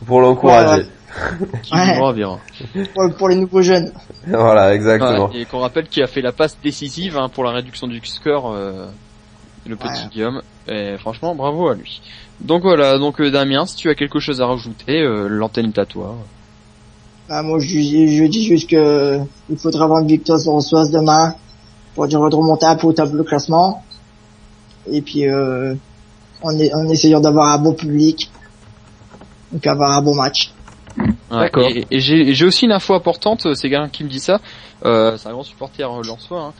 Pour l'encourager. Qui vivra verra. Pour les nouveaux jeunes. Voilà, exactement. Et qu'on rappelle qu'il a fait la passe décisive pour la réduction du score, le petit Guillaume. Et franchement, bravo à lui. Donc voilà, donc Damien, si tu as quelque chose à rajouter, l'antenne est à toi. Moi je dis juste que il faudra avoir une victoire sur Ossoise demain pour dire remonter un peu au tableau classement. Et puis en essayant d'avoir un bon public, donc avoir un bon match. Ouais, D'accord. Et j'ai aussi une info importante, c'est quelqu'un qui me dit ça, c'est un grand supporter lensois,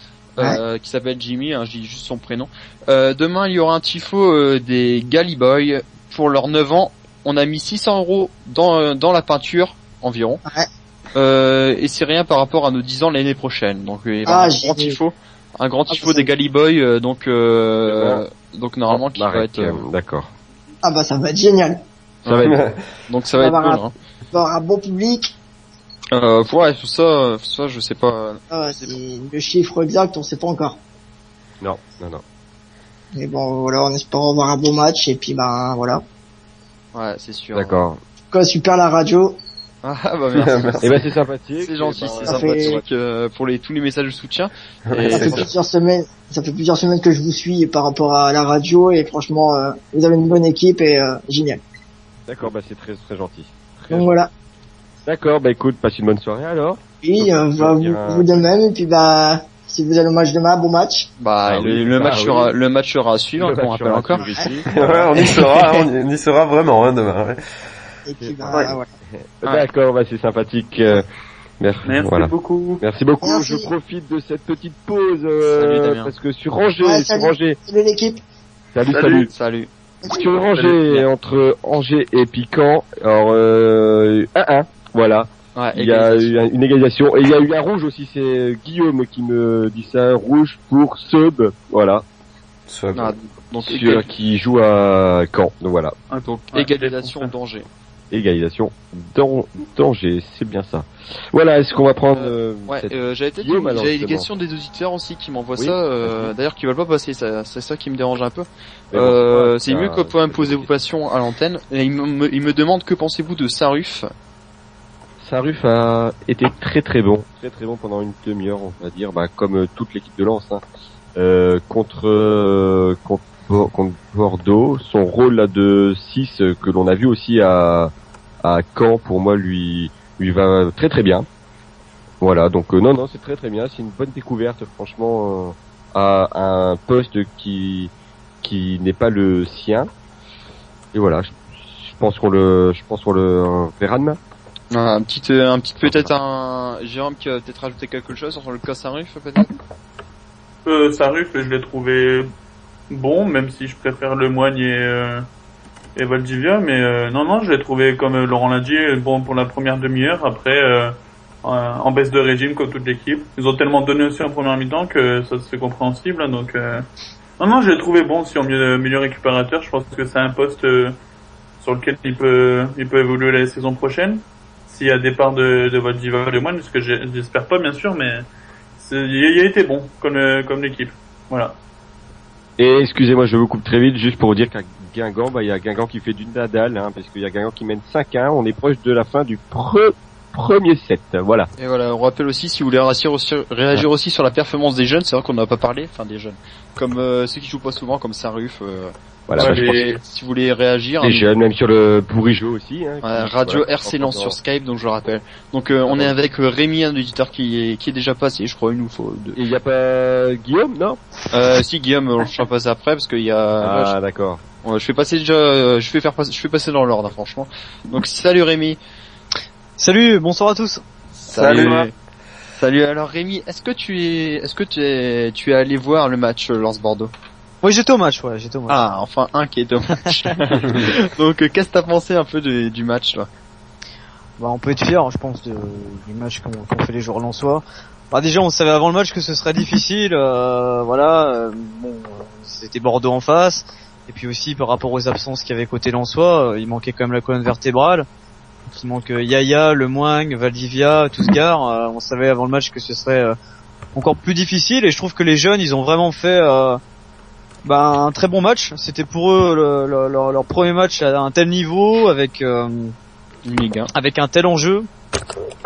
qui s'appelle Jimmy, je dis juste son prénom. Demain il y aura un tifo des Gally Boys pour leurs 9 ans. On a mis 600 € dans la peinture environ. Et c'est rien par rapport à nos 10 ans l'année prochaine. Donc il y aura un grand tifo des Gally Boys, donc normalement qui va être d'accord. Ah bah ça va être génial. Ça va être donc ça va être cool, hein. Avoir un bon public. Ouais, tout ça je sais pas. C'est le chiffre exact, on sait pas encore. Non. Mais bon, voilà, on espère avoir un bon match et puis voilà. Ouais, c'est sûr. D'accord. En tout cas, super la radio. Ah bah merci. Et c'est sympathique. C'est gentil, c'est ça sympathique pour tous les messages de soutien. Et ça fait plusieurs semaines que je vous suis par rapport à la radio et franchement, vous avez une bonne équipe et génial. D'accord, c'est très très gentil. Donc voilà. D'accord, écoute, passe une bonne soirée alors. Oui, vous de même et puis si vous avez le match demain, bon match. Le match sera à suivre, on rappelle encore. Ouais, on y sera vraiment demain. Ouais. Et puis voilà. D'accord, c'est sympathique. Merci beaucoup. Merci beaucoup. Merci. Je profite de cette petite pause parce que sur Angers, salut l'équipe. Salut. Sur Angers, entre Angers et Piquant, alors 1-1, voilà. Ouais, il y a eu une égalisation et il y a eu un rouge aussi, c'est Guillaume qui me dit ça, rouge pour Sub, voilà. Donc qui joue à Caen, donc voilà. Donc égalisation d'Angers. Égalisation d'Angers, c'est bien ça. Voilà, est-ce qu'on va prendre j'avais des questions des auditeurs aussi qui m'envoient ça, d'ailleurs qui veulent pas passer, c'est ça qui me dérange un peu. C'est mieux que vous imposer vos passions à l'antenne. Et il me demande que pensez-vous de Saruf. Saruf a été très très bon pendant une demi-heure, on va dire, comme toute l'équipe de Lens, contre Bordeaux. Son rôle là de 6 que l'on a vu aussi à Caen, pour moi lui va très très bien. Voilà, donc non, c'est très très bien, c'est une bonne découverte franchement à un poste qui n'est pas le sien. Et voilà, je pense qu'on le verra demain. Peut-être un Jérôme qui va peut-être rajouter quelque chose sur le cas Saruf peut-être. Saruf, je l'ai trouvé bon, même si je préfère Lemoigne et Valdivia, mais non, je l'ai trouvé, comme Laurent l'a dit, bon pour la première demi-heure. Après, en baisse de régime comme toute l'équipe. Ils ont tellement donné aussi en première mi-temps que ça c'est compréhensible. Donc non, je l'ai trouvé bon aussi en milieu récupérateur. Je pense que c'est un poste sur lequel il peut évoluer la saison prochaine. S'il y a départ de Valdivia et Lemoigne, parce que j'espère pas bien sûr, mais il a été bon comme l'équipe. Voilà. Et excusez-moi, je vous coupe très vite, juste pour vous dire qu'à Guingamp, il y a Guingamp qui fait du Nadal, parce qu'il y a Guingamp qui mène 5-1, on est proche de la fin du premier set, voilà. Et voilà, on rappelle aussi, si vous voulez réagir aussi sur la performance des jeunes, c'est vrai qu'on n'a pas parlé, des jeunes, comme ceux qui jouent pas souvent, comme Saruf, voilà, si vous voulez réagir. Les jeunes, même sur le Bourigeau aussi. Radio RC Lens sur Skype, donc je le rappelle. Donc on est avec Rémi, un auditeur qui est déjà passé, je crois, il nous faut deux. Et il y a pas Guillaume, non? Si Guillaume, je vais passer après parce qu'il y a. D'accord. Je fais passer déjà, je fais passer dans l'ordre, franchement. Donc salut Rémi. Salut, bonsoir à tous. Salut. Alors Rémi, est-ce que tu es allé voir le match Lens Bordeaux? Oui, j'étais au match. Ah, enfin un qui est au match. Donc qu'est-ce que t'as pensé un peu du match là? On peut être fier, je pense, du match qu'ont fait les joueurs lensois. Déjà, on savait avant le match que ce serait difficile, c'était Bordeaux en face, et puis aussi par rapport aux absences qu'il y avait côté lensois, il manquait quand même la colonne vertébrale. Donc il manque Yaya, Lemoigne, Valdivia, Tousgar. On savait avant le match que ce serait encore plus difficile. Et je trouve que les jeunes, ils ont vraiment fait un très bon match. C'était pour eux leur premier match à un tel niveau, avec Ligue 1. avec un tel enjeu.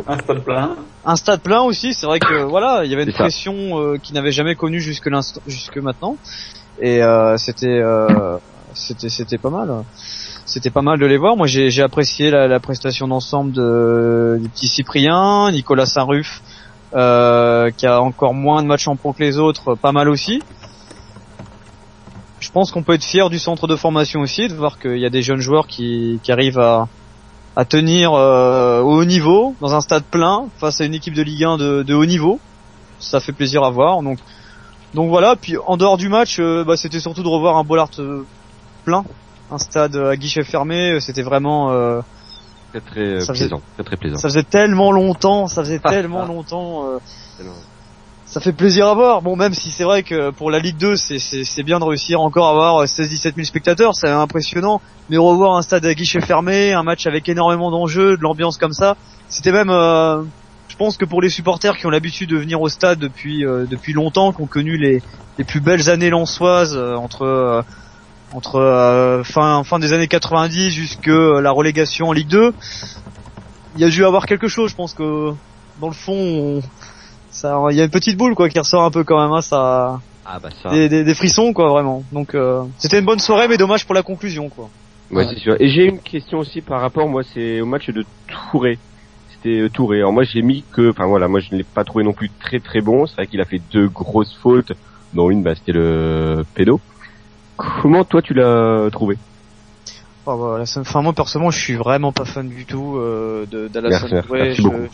Un stade plein. Un stade plein aussi, c'est vrai que voilà, il y avait une C'est ça. pression qu'ils n'avaient jamais connue jusque maintenant, et c'était pas mal. C'était pas mal de les voir. Moi, j'ai apprécié la prestation d'ensemble du petit Cyprien, Nicolas Saint-Ruf, qui a encore moins de matchs en pro que les autres, pas mal aussi. Je pense qu'on peut être fier du centre de formation aussi, de voir qu'il y a des jeunes joueurs qui arrivent à tenir au haut niveau dans un stade plein face à une équipe de Ligue 1 de haut niveau. Ça fait plaisir à voir. Donc voilà. Puis en dehors du match, c'était surtout de revoir un Bollaert plein, un stade à guichet fermé. C'était vraiment Très plaisant. Très plaisant. ça faisait tellement longtemps. Ça fait plaisir à voir. Bon, même si c'est vrai que pour la Ligue 2, c'est bien de réussir encore à avoir 16-17 000 spectateurs, c'est impressionnant. Mais revoir un stade à guichet fermé, un match avec énormément d'enjeux, de l'ambiance comme ça, c'était même, je pense que pour les supporters qui ont l'habitude de venir au stade depuis longtemps, qui ont connu les plus belles années lensoises entre fin des années 90 jusque la relégation en Ligue 2, il y a dû avoir quelque chose. Je pense que dans le fond, il y a une petite boule quoi qui ressort un peu quand même, ça. Ah bah ça. Des frissons quoi, vraiment. Donc c'était une bonne soirée, mais dommage pour la conclusion quoi. Ouais, c'est sûr. Et j'ai une question aussi par rapport, moi, c'est au match de Touré. C'était Touré. Alors moi, j'ai mis que, moi je ne l'ai pas trouvé non plus très très bon. C'est vrai qu'il a fait 2 grosses fautes, dont une, c'était le pédo. Comment toi tu l'as trouvé? Moi personnellement, je suis vraiment pas fan du tout d'Alassane Touré. Merci beaucoup.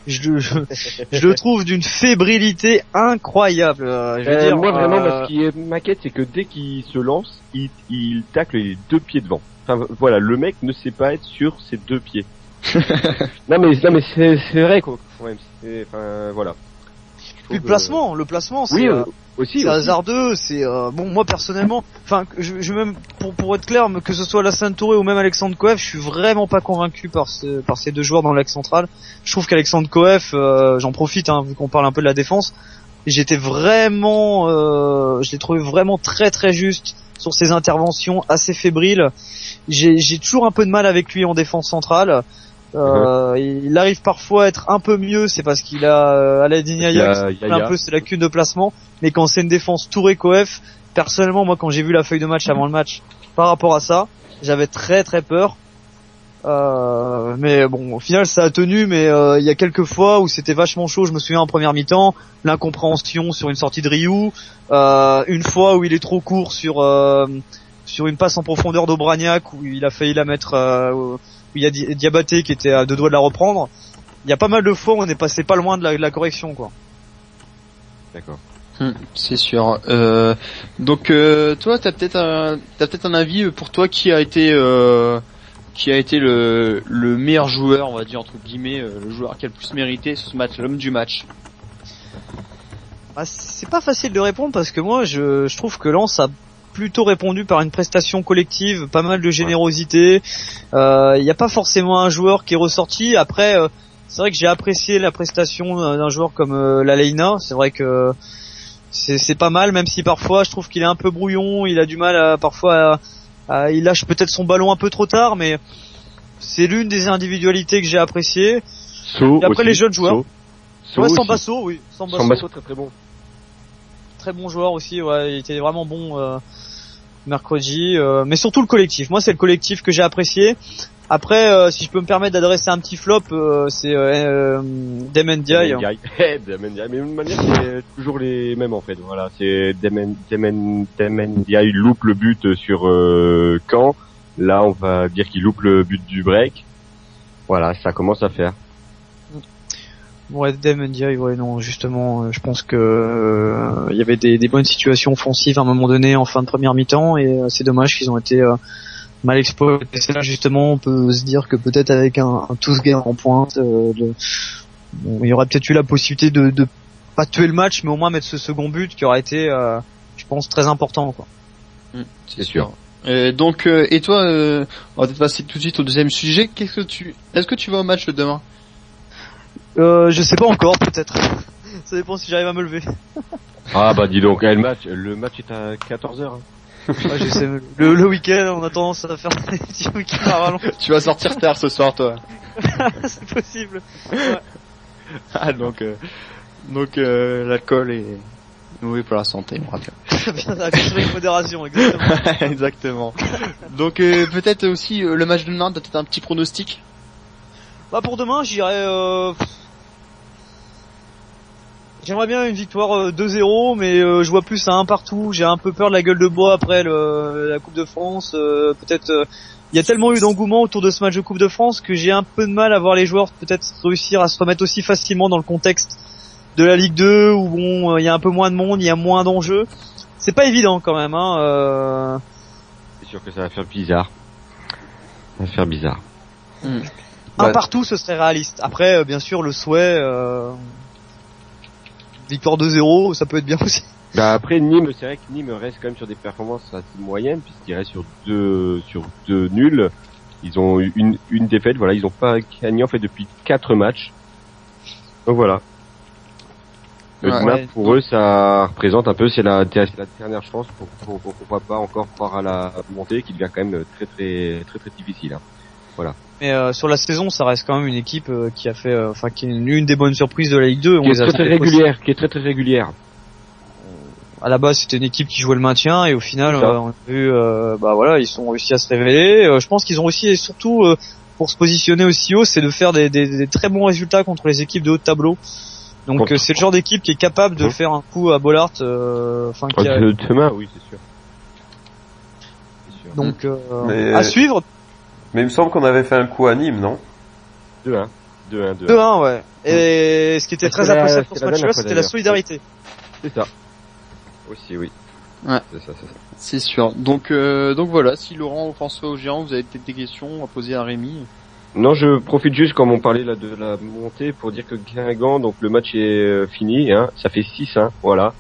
Je le trouve d'une fébrilité incroyable. Moi vraiment, ce qui m'inquiète, c'est que dès qu'il se lance, il tacle les 2 pieds devant. Enfin voilà, le mec ne sait pas être sur ses 2 pieds. non mais c'est vrai quoi. Quand même, voilà. Puis le placement, c'est oui, aussi, c'est hasardeux. C'est moi personnellement, je même pour être clair, que ce soit Alassane Touré ou même Alexandre Koeff, je suis vraiment pas convaincu par ces 2 joueurs dans l'axe central. Je trouve qu'Alexandre Koeff, j'en profite vu qu'on parle un peu de la défense, j'étais vraiment, je l'ai trouvé vraiment très très juste sur ses interventions, assez fébriles. J'ai toujours un peu de mal avec lui en défense centrale. Il arrive parfois à être un peu mieux, c'est parce qu'il a Aladine Yaya un peu ses lacunes de placement, mais quand c'est une défense Touré Koeff, personnellement moi quand j'ai vu la feuille de match avant le match par rapport à ça, j'avais très très peur. Mais bon, au final ça a tenu, mais il y a quelques fois où c'était vachement chaud. Je me souviens en première mi-temps, l'incompréhension sur une sortie de Rioux, une fois où il est trop court sur une passe en profondeur d'Aubragnac où il a failli la mettre où il y a Diabaté qui était à 2 doigts de la reprendre. Il y a pas mal de fois où on est passé pas loin de la correction quoi. D'accord. C'est sûr. Donc toi t'as peut-être un avis pour toi qui a été le meilleur joueur, on va dire entre guillemets, le joueur qui a le plus mérité ce match, l'homme du match. C'est pas facile de répondre parce que moi je trouve que Lens a plutôt répondu par une prestation collective, pas mal de générosité. Il n'y a pas forcément un joueur qui est ressorti. Après, c'est vrai que j'ai apprécié la prestation d'un joueur comme Laleina. C'est vrai que c'est pas mal, même si parfois je trouve qu'il est un peu brouillon. Il a du mal il lâche peut-être son ballon un peu trop tard, mais c'est l'une des individualités que j'ai appréciées. Et après les jeunes joueurs. Sambasso, oui. Sambasso très très bon. Très bon joueur aussi, ouais, il était vraiment bon mercredi, mais surtout le collectif. Moi, c'est le collectif que j'ai apprécié. Après, si je peux me permettre d'adresser un petit flop, c'est Deme Ndiaye. Deme Ndiaye, mais de toute manière, c'est toujours les mêmes en fait. Voilà, c'est Deme Ndiaye loupe le but sur Caen. Là, on va dire qu'il loupe le but du break. Voilà, ça commence à faire. Ouais, Deme Ndiaye, ouais, non, justement, je pense que il y avait des bonnes situations offensives à un moment donné en fin de première mi-temps, et c'est dommage qu'ils ont été mal exploités. C'est là justement, on peut se dire que peut-être avec un Toussaint en pointe, il y aurait peut-être eu la possibilité de pas tuer le match, mais au moins mettre ce second but qui aurait été, je pense, très important, quoi. C'est sûr. Donc, et toi, on va peut-être passer tout de suite au deuxième sujet. Est-ce que tu vas au match demain? Je sais pas encore, peut-être. Ça dépend si j'arrive à me lever. Ah bah dis donc, le match est à 14h. Hein. Ouais, j'essaie le week-end, on a tendance à faire des petits week-ends à rallonge. Tu vas sortir tard ce soir, toi. C'est possible. Ouais. Ah, donc l'alcool est mauvais pour la santé, on rappelle. Bien, avec modération, exactement. Exactement. Donc peut-être aussi le match de demain, peut-être un petit pronostic. Bah pour demain, j'aimerais bien une victoire 2-0, mais je vois plus à 1 partout. J'ai un peu peur de la gueule de bois après la Coupe de France. Peut-être il y a tellement eu d'engouement autour de ce match de Coupe de France que j'ai un peu de mal à voir les joueurs peut-être réussir à se remettre aussi facilement dans le contexte de la Ligue 2 où bon, il y a un peu moins de monde, il y a moins d'enjeux. C'est pas évident quand même, hein. C'est sûr que ça va faire bizarre. Ça va faire bizarre. Un partout, ce serait réaliste. Après, bien sûr, le souhait, victoire 2-0, ça peut être bien aussi. Bah après Nîmes, c'est vrai que Nîmes reste quand même sur des performances assez moyennes puisqu'ils restent sur deux nuls. Ils ont eu une défaite, voilà, ils ont pas gagné en fait depuis 4 matchs. Donc voilà. Pour eux, ça représente un peu, c'est la dernière chance pour pourquoi pas encore croire à la montée qui devient quand même très difficile. Hein. Voilà. Mais sur la saison, ça reste quand même une équipe qui a fait, qui est une des bonnes surprises de la Ligue 2. Qui est très régulière. À la base, c'était une équipe qui jouait le maintien et au final, on a vu, ils ont réussi à se révéler. Je pense qu'ils ont réussi et surtout pour se positionner aussi haut, c'est de faire des très bons résultats contre les équipes de haut de tableau. Donc c'est le genre d'équipe qui est capable de faire un coup à Bollaert. Demain, oui, c'est sûr. Donc à suivre. Mais il me semble qu'on avait fait un coup à Nîmes, non? 2-1, ouais. Et ce qui était très appréciable pour ce match-là, c'était la solidarité. C'est ça. Aussi, oui. Ouais. C'est ça. C'est sûr. Donc voilà, si Laurent ou François Augian, vous avez peut-être des questions à poser à Rémi. Non, je profite juste, comme on parlait là de la montée, pour dire que Guingamp, donc le match est fini, hein, ça fait 6-1, voilà.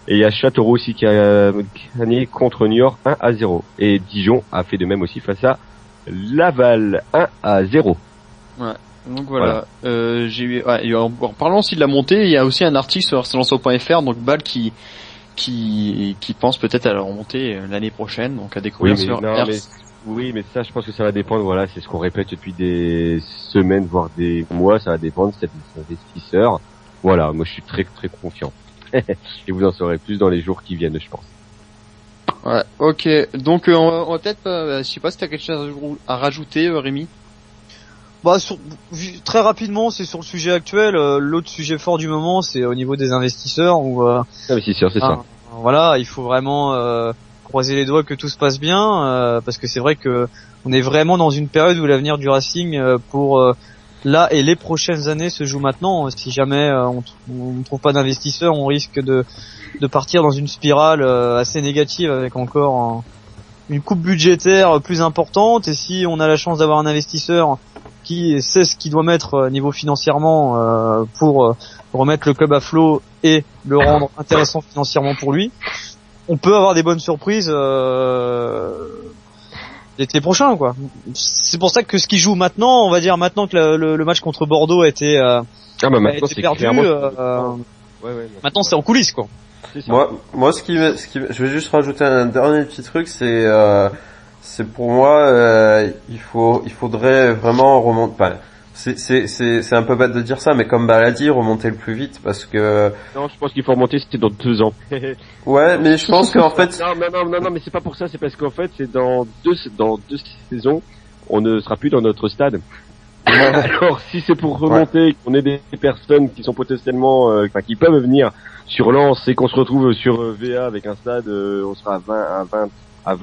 Et il y a Châteauroux aussi qui a gagné contre Niort 1-0. Et Dijon a fait de même aussi face à Laval 1-0. Ouais. Donc voilà. En parlant aussi de la montée, il y a aussi un article sur rclanso.fr, donc Bâle qui pense peut-être à la remontée l'année prochaine, donc à découvrir Oui, mais ça, je pense que ça va dépendre, voilà, c'est ce qu'on répète depuis des semaines, voire des mois, ça va dépendre de cet investisseur. Voilà, moi je suis très confiant. Et vous en saurez plus dans les jours qui viennent, je pense. Ouais, ok. Donc on va peut-être, je sais pas si t'as quelque chose à rajouter, Rémi. Bah, très rapidement, c'est sur le sujet actuel. L'autre sujet fort du moment, c'est au niveau des investisseurs. Investisseurs, c'est ça. Voilà, il faut vraiment croiser les doigts que tout se passe bien, parce que c'est vrai que on est vraiment dans une période où l'avenir du Racing pour là et les prochaines années se joue maintenant. Si jamais on ne trouve pas d'investisseurs, on risque de partir dans une spirale assez négative avec encore une coupe budgétaire plus importante. Et si on a la chance d'avoir un investisseur qui sait ce qu'il doit mettre niveau financièrement pour remettre le club à flot et le rendre intéressant financièrement pour lui, on peut avoir des bonnes surprises l'été prochain, quoi. C'est pour ça que ce qui joue maintenant, on va dire maintenant que le match contre Bordeaux a été perdu, maintenant c'est en coulisses, quoi. Moi, je vais juste rajouter un dernier petit truc, c'est pour moi, il faudrait vraiment remonter. Enfin, c'est un peu bête de dire ça, mais comme Baladi, remonter le plus vite parce que. Non, je pense qu'il faut remonter, c'était dans 2 ans. Ouais, mais je pense qu'en fait. Non, mais c'est pas pour ça, c'est parce qu'en fait, c'est dans deux saisons, on ne sera plus dans notre stade. Alors, si c'est pour remonter, qu'on ait des personnes qui sont potentiellement, qui peuvent venir sur Lens et qu'on se retrouve sur VA avec un stade, on sera à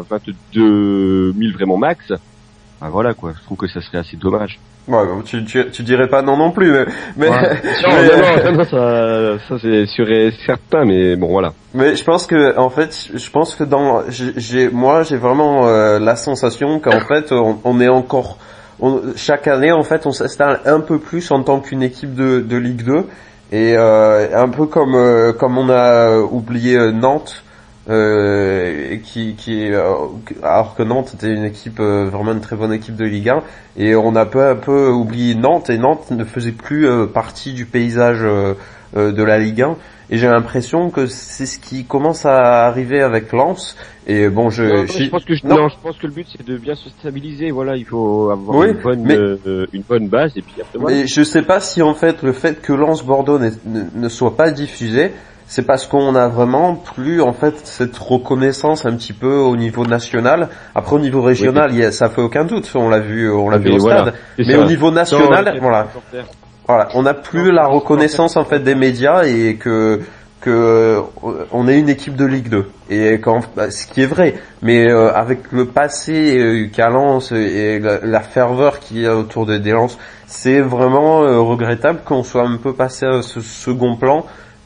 22 000 vraiment max. Ah voilà quoi, je trouve que ça serait assez dommage. Ouais, tu dirais pas non plus, mais ouais. Non, ça c'est sûr et certain, mais bon voilà. Mais je pense que en fait, j'ai vraiment la sensation qu'en fait on est encore chaque année en fait on s'installe un peu plus en tant qu'une équipe de Ligue 2 et un peu comme on a oublié Nantes. Alors que Nantes était une équipe vraiment une très bonne équipe de Ligue 1 et on a peu à peu oublié Nantes et Nantes ne faisait plus partie du paysage de la Ligue 1. Et j'ai l'impression que c'est ce qui commence à arriver avec Lens. Et bon, je pense que le but c'est de bien se stabiliser. Voilà, il faut avoir une bonne base et puis après. Voilà. Mais je sais pas si en fait le fait que Lens Bordeaux ne soit pas diffusé, c'est parce qu'on a vraiment plus en fait cette reconnaissance un petit peu au niveau national. Après au niveau régional, ça fait aucun doute. On l'a vu au stade. Mais au niveau national, voilà, on n'a plus la reconnaissance en fait des médias et que on est une équipe de Ligue 2 et ce qui est vrai, mais avec le passé qu'a Lens et la ferveur qu'il y a autour des Lens, c'est vraiment regrettable qu'on soit un peu passé à ce second plan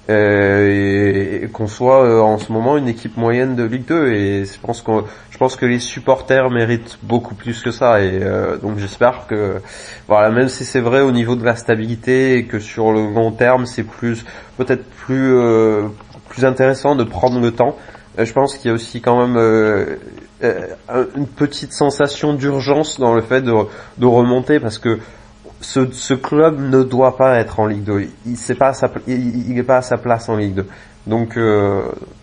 et qu'on soit en ce moment une équipe moyenne de Ligue 2 et je pense que les supporters méritent beaucoup plus que ça et donc j'espère que voilà, même si c'est vrai au niveau de la stabilité et que sur le long terme c'est peut-être plus intéressant de prendre le temps, je pense qu'il y a aussi quand même une petite sensation d'urgence dans le fait de remonter parce que ce club ne doit pas être en Ligue 2. Il est pas à sa place en Ligue 2. Donc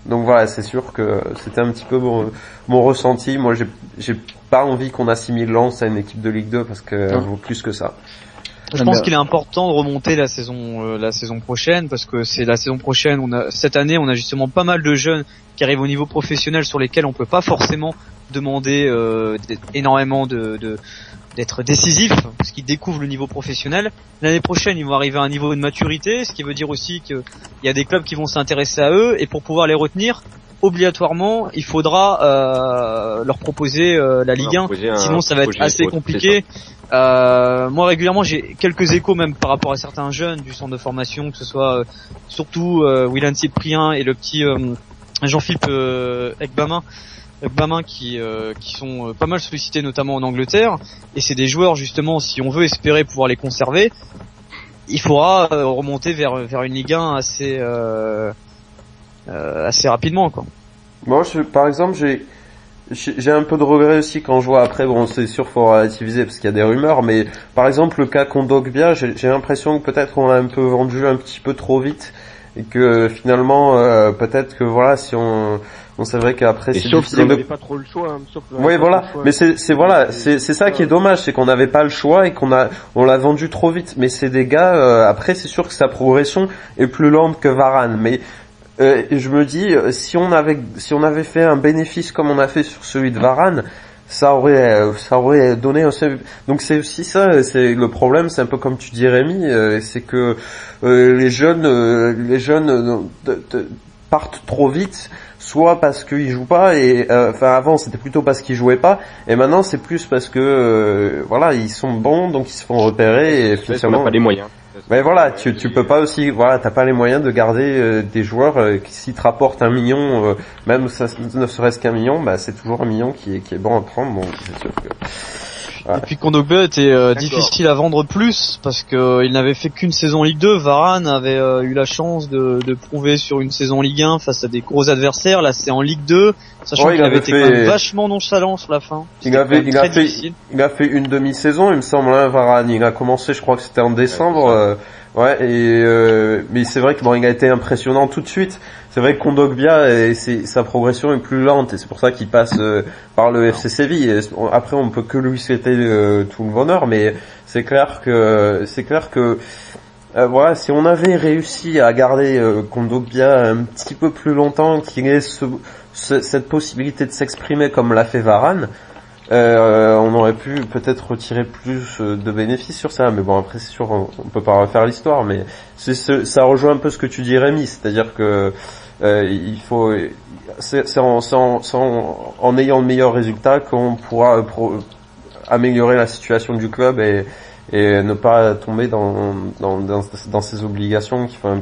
voilà, c'est sûr que c'était un petit peu mon ressenti. Moi, j'ai pas envie qu'on assimile Lens à une équipe de Ligue 2 parce qu'elle vaut plus que ça. Je pense qu'il est important de remonter la saison prochaine parce que c'est la saison prochaine. Cette année, on a justement pas mal de jeunes qui arrivent au niveau professionnel sur lesquels on peut pas forcément demander énormément d'être décisifs parce qu'ils découvrent le niveau professionnel. L'année prochaine, ils vont arriver à un niveau de maturité, ce qui veut dire aussi qu'il y a des clubs qui vont s'intéresser à eux et pour pouvoir les retenir, obligatoirement, il faudra leur proposer la Ligue 1, sinon ça va être assez compliqué. Moi régulièrement j'ai quelques échos même par rapport à certains jeunes du centre de formation, que ce soit surtout Willan Cyprien et le petit Jean-Philippe Ekbamin qui sont pas mal sollicités notamment en Angleterre, et c'est des joueurs justement, si on veut espérer pouvoir les conserver, il faudra remonter vers une Ligue 1 assez rapidement quoi. Moi par exemple j'ai un peu de regret aussi quand je vois après, bon c'est sûr faut relativiser parce qu'il y a des rumeurs, mais par exemple le cas Kondogbia, j'ai l'impression que peut-être on l'a un peu vendu un petit peu trop vite et que finalement peut-être que voilà, si on c'est vrai qu'après c'est difficile on n'avait pas trop le choix, oui voilà, mais c'est ça qui est dommage, c'est qu'on n'avait pas le choix et on l'a vendu trop vite, mais c'est des gars après c'est sûr que sa progression est plus lente que Varane, mais je me dis si on avait fait un bénéfice comme on a fait sur celui de Varane, ça aurait donné donc c'est aussi ça, c'est le problème, c'est un peu comme tu dis Rémi, c'est que les jeunes partent trop vite, soit parce qu'ils jouent pas et avant c'était plutôt parce qu'ils jouaient pas et maintenant c'est plus parce que voilà, ils sont bons donc ils se font repérer et finalement on n'a pas les moyens. Mais voilà, tu peux pas aussi, voilà, t'as pas les moyens de garder des joueurs qui s'ils te rapportent 1 million, même ça, ne serait-ce qu'1 million, bah c'est toujours 1 million qui est bon à prendre, donc c'est sûr que. Voilà. Et puis Kondogbia était difficile à vendre plus parce que il n'avait fait qu'une saison Ligue 2. Varane avait eu la chance de prouver sur une saison Ligue 1 face à des gros adversaires. Là, c'est en Ligue 2, sachant qu'il avait été quand même vachement nonchalant sur la fin. Il a fait une demi-saison, il me semble, hein, Varane. Il a commencé, je crois que c'était en décembre. Mais c'est vrai que bon, il a été impressionnant tout de suite. C'est vrai que Kondogbia, sa progression est plus lente et c'est pour ça qu'il passe par le FC Séville. Et après, on peut que lui souhaiter tout le bonheur, mais c'est clair que voilà, si on avait réussi à garder Kondogbia un petit peu plus longtemps, qu'il ait cette possibilité de s'exprimer comme l'a fait Varane, on aurait pu peut-être retirer plus de bénéfices sur ça, mais bon après c'est sûr on peut pas refaire l'histoire, mais ça rejoint un peu ce que tu dis Rémi, c'est-à-dire que il faut c'est en ayant le meilleur résultat qu'on pourra améliorer la situation du club et ne pas tomber dans ces obligations qui font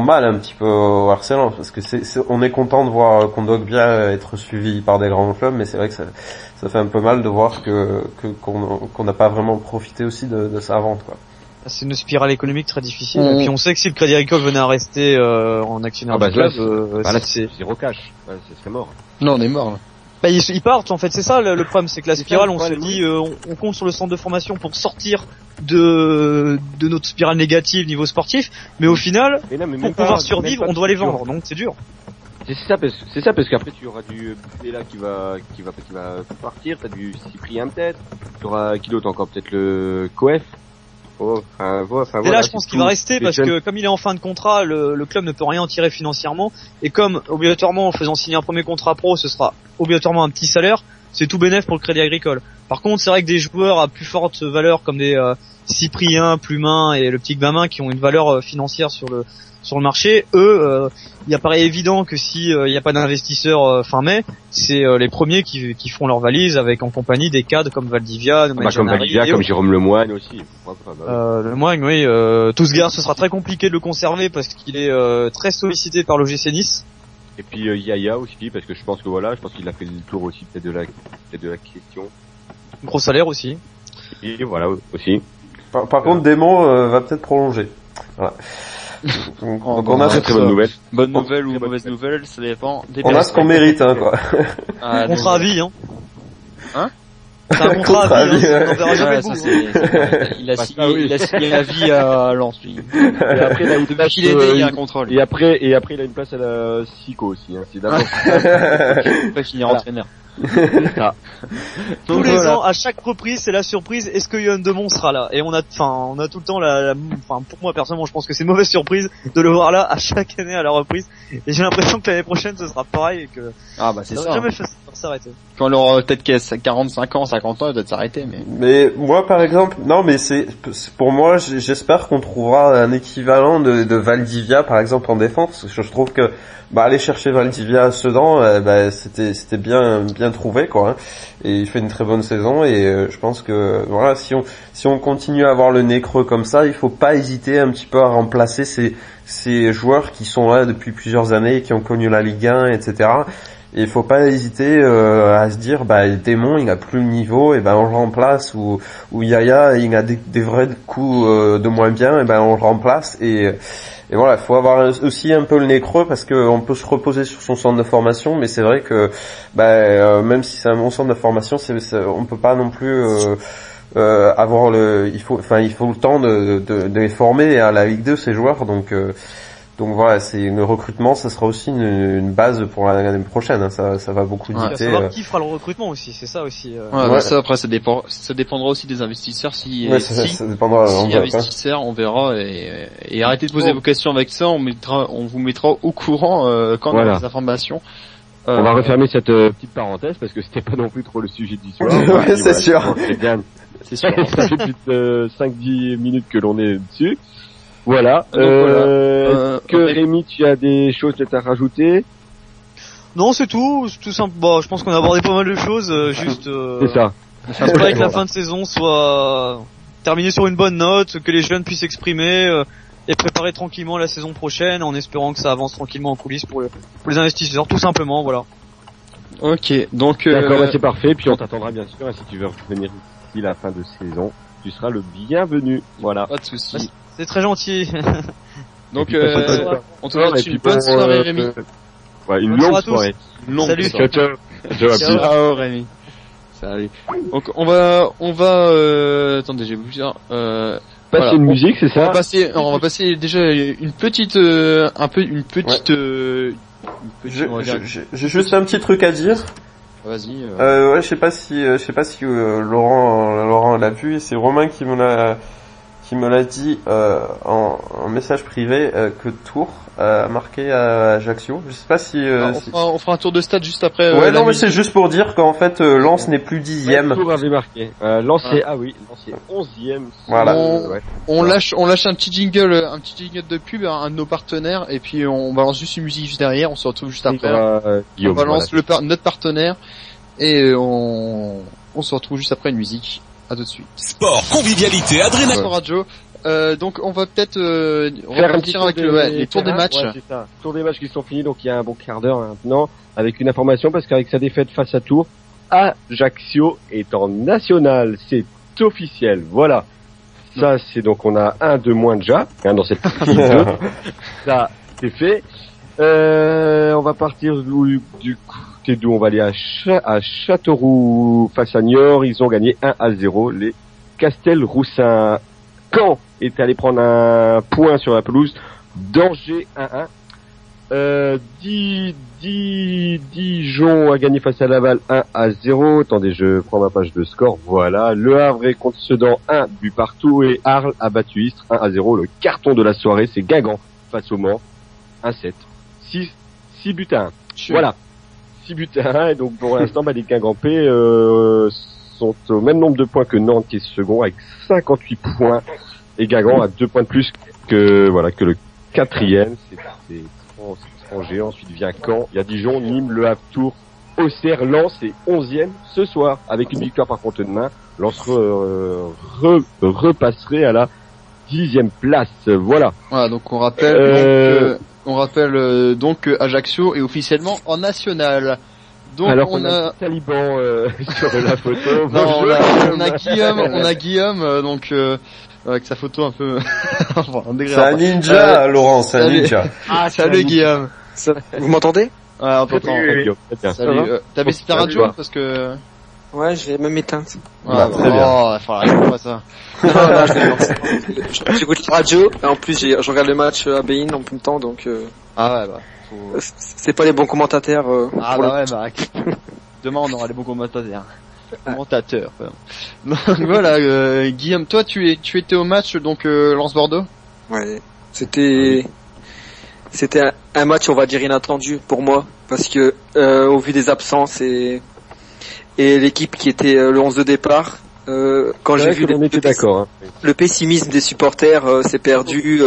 mal un petit peu au Arsenal, parce que on est content de voir Kondogbia être suivi par des grands clubs, mais c'est vrai que ça fait un peu mal de voir qu'on n'a pas vraiment profité aussi de sa vente, quoi. C'est une spirale économique très difficile. Et puis on sait que si le Crédit Agricole venait à rester en actionnaire du club, c'est zéro cash. Ouais, c'est mort. Non, on est mort. Là. Bah, ils partent, en fait, c'est ça le problème, c'est que la spirale, on se dit, on compte sur le centre de formation pour sortir de notre spirale négative niveau sportif, mais au final, pour pouvoir survivre, on doit les vendre, donc c'est dur. C'est ça parce qu'après tu auras du Bella qui va partir, t'as du Cyprien peut-être, tu auras qui d'autre encore, peut-être le Coef. Et là, je pense qu'il va rester parce que comme il est en fin de contrat, le club ne peut rien en tirer financièrement. Et comme obligatoirement, en faisant signer un premier contrat pro, ce sera obligatoirement un petit salaire, c'est tout bénef pour le Crédit Agricole. Par contre, c'est vrai que des joueurs à plus forte valeur comme des Cyprien, Plumin et le petit Gbamin qui ont une valeur financière sur le marché, eux, il apparaît évident que si il n'y a pas d'investisseurs fin mai, c'est les premiers qui font leur valise avec en compagnie des cadres comme Valdivia, comme Valdivia, comme Jérôme Lemoine aussi. Lemoine, oui. Tousgar, ce sera très compliqué de le conserver parce qu'il est très sollicité par l'OGC Nice. Et puis Yaya aussi, parce que je pense qu'il a fait le tour aussi peut-être de la question. Gros salaire aussi. Et voilà aussi. Par contre, Démon va peut-être prolonger. Voilà. Donc on a très bonne nouvelle. Bonne nouvelle ou mauvaise nouvelle, ça dépend. On a ce qu'on mérite, hein, quoi. Contrat à vie, hein. Hein? C'est un contrat à vie, hein. On verra jamais il a signé la vie à Lens, lui. Et après, il y a un contrôle. Et après, il a une place à la Sico aussi, hein. C'est d'accord. Il va finir entraîneur. Tous les ans, à chaque reprise, c'est la surprise. Est-ce que Yohan Demont sera là? Et on a tout le temps pour moi personnellement, je pense que c'est une mauvaise surprise de le voir là à chaque année à la reprise. Et j'ai l'impression que l'année prochaine, ce sera pareil et que c'est ça ça. va jamais s'arrêter. Quand il aura peut-être 45 ans, 50 ans, il doit s'arrêter, mais moi, par exemple, non, mais c'est pour moi, j'espère qu'on trouvera un équivalent de Valdivia, par exemple, en défense. Je trouve que aller chercher Valdivia à Sedan, c'était bien trouvé, quoi, hein. Et il fait une très bonne saison et je pense que voilà, si on continue à avoir le nez creux comme ça, il faut pas hésiter un petit peu à remplacer ces joueurs qui sont là depuis plusieurs années, qui ont connu la Ligue 1, etc. Et il faut pas hésiter à se dire Démon il a plus le niveau, et on le remplace, ou Yaya il a des vrais coups de moins bien, et on le remplace. Et voilà, il faut avoir aussi un peu le nez creux parce que on peut se reposer sur son centre de formation, mais c'est vrai que même si c'est un bon centre de formation, on peut pas non plus avoir il faut le temps de les former à la Ligue 2 ces joueurs, donc voilà, c'est le recrutement, ça sera aussi une base pour l'année prochaine, hein. Ça va beaucoup dicter. Il va savoir qui fera le recrutement aussi, c'est ça aussi. Ça après ça dépendra aussi des investisseurs ça dépendra. Investisseurs, on verra, et arrêtez de poser vos questions avec ça, on vous mettra au courant quand on a des informations. On va refermer cette petite parenthèse parce que c'était pas non plus trop le sujet du soir. Ouais, c'est sûr. C'est sûr. Ça fait plus de 5-10 minutes que l'on est dessus. Voilà. Rémi, tu as des choses à rajouter? Non, c'est tout simple. Je pense qu'on a abordé pas mal de choses, juste c'est ça. J'espère que la fin de saison soit terminée sur une bonne note, que les jeunes puissent s'exprimer et préparer tranquillement la saison prochaine en espérant que ça avance tranquillement en coulisses pour les investisseurs, tout simplement, voilà. OK, donc d'accord, c'est parfait, puis on t'attendra bien sûr, et si tu veux revenir d'ici la fin de saison, tu seras le bienvenu. Voilà. Pas de soucis. C'est très gentil. Donc on te souhaite une bonne soirée, Rémi. Une longue soirée. Salut. Ciao Rémi. Salut. Donc on va attendez, j'ai oublié passer une musique, c'est ça? On va passer déjà une petite j'ai juste un petit truc à dire. Vas-y. Je sais pas si Laurent l'a vu, et c'est Romain qui me l'a dit en message privé que Tours a marqué à Ajaccio. Je sais pas si on fera un tour de stade juste après. Mais c'est juste pour dire qu'en fait Lens n'est plus 10e. Tours avait marqué. Lens est 11e. Voilà. On lâche un petit jingle de pub à un de nos partenaires, et puis on balance juste une musique juste derrière. On se retrouve juste après. On balance notre partenaire et on se retrouve juste après une musique. À tout de suite. Sport, convivialité, adrénaline. Radio. Donc on va peut-être repartir avec les tours des matchs. Ouais, c'est ça. Tours des matchs qui sont finis, donc il y a un bon quart d'heure maintenant, avec une information, parce qu'avec sa défaite face à Tours, Ajaccio est en national. C'est officiel. Voilà. Ça, c'est donc on a un de moins déjà, dans cette Ligue 2. Ça, c'est fait. On va partir du coup. côté d'où on va aller à Châteauroux face à Niort. Ils ont gagné 1-0, les Castelroussins. Caen est allé prendre un point sur la pelouse d'Angers 1-1. Dijon a gagné face à Laval 1-0. Attendez, je prends ma page de score. Voilà. Le Havre est contre Sedan 1 but partout et Arles a battu Istres 1-0. Le carton de la soirée, c'est Guingamp face au Mans 1-7. 6 buts à 1. Voilà. 6 buts à 1 et donc pour l'instant, les Guingampais sont au même nombre de points que Nantes qui est second avec 58 points et Guingamp a 2 points de plus que le quatrième. C'est étranger. Ensuite vient Caen, il y a Dijon, Nîmes, Le Havre, Tours, Auxerre, Lens est 11e ce soir avec une victoire par contre demain. Lens repasserait à la 10e place. Voilà. Voilà, donc on rappelle donc que Ajaccio est officiellement en national. Donc alors on a Taliban sur la photo. Non, on a Guillaume donc avec sa photo un peu c'est un ninja, Laurent, c'est un ninja. Ah, salut Guillaume. Vous m'entendez? Ouais, on t'entend. Salut. T'as baissé ta radio parce que ouais, je vais même éteindre. Ouais, très bien. Enfin, pas ça. Non, j'écoute la radio et en plus je regarde le match à Bein en même temps donc ah ouais c'est pas les bons commentateurs ah bah ouais demain on aura les bons commentateurs. Donc voilà, Guillaume, toi tu étais au match donc Lens Bordeaux. Ouais, c'était un match on va dire inattendu pour moi parce que au vu des absences et l'équipe qui était le 11 de départ, quand j'ai vu le pessimisme des supporters s'est perdu,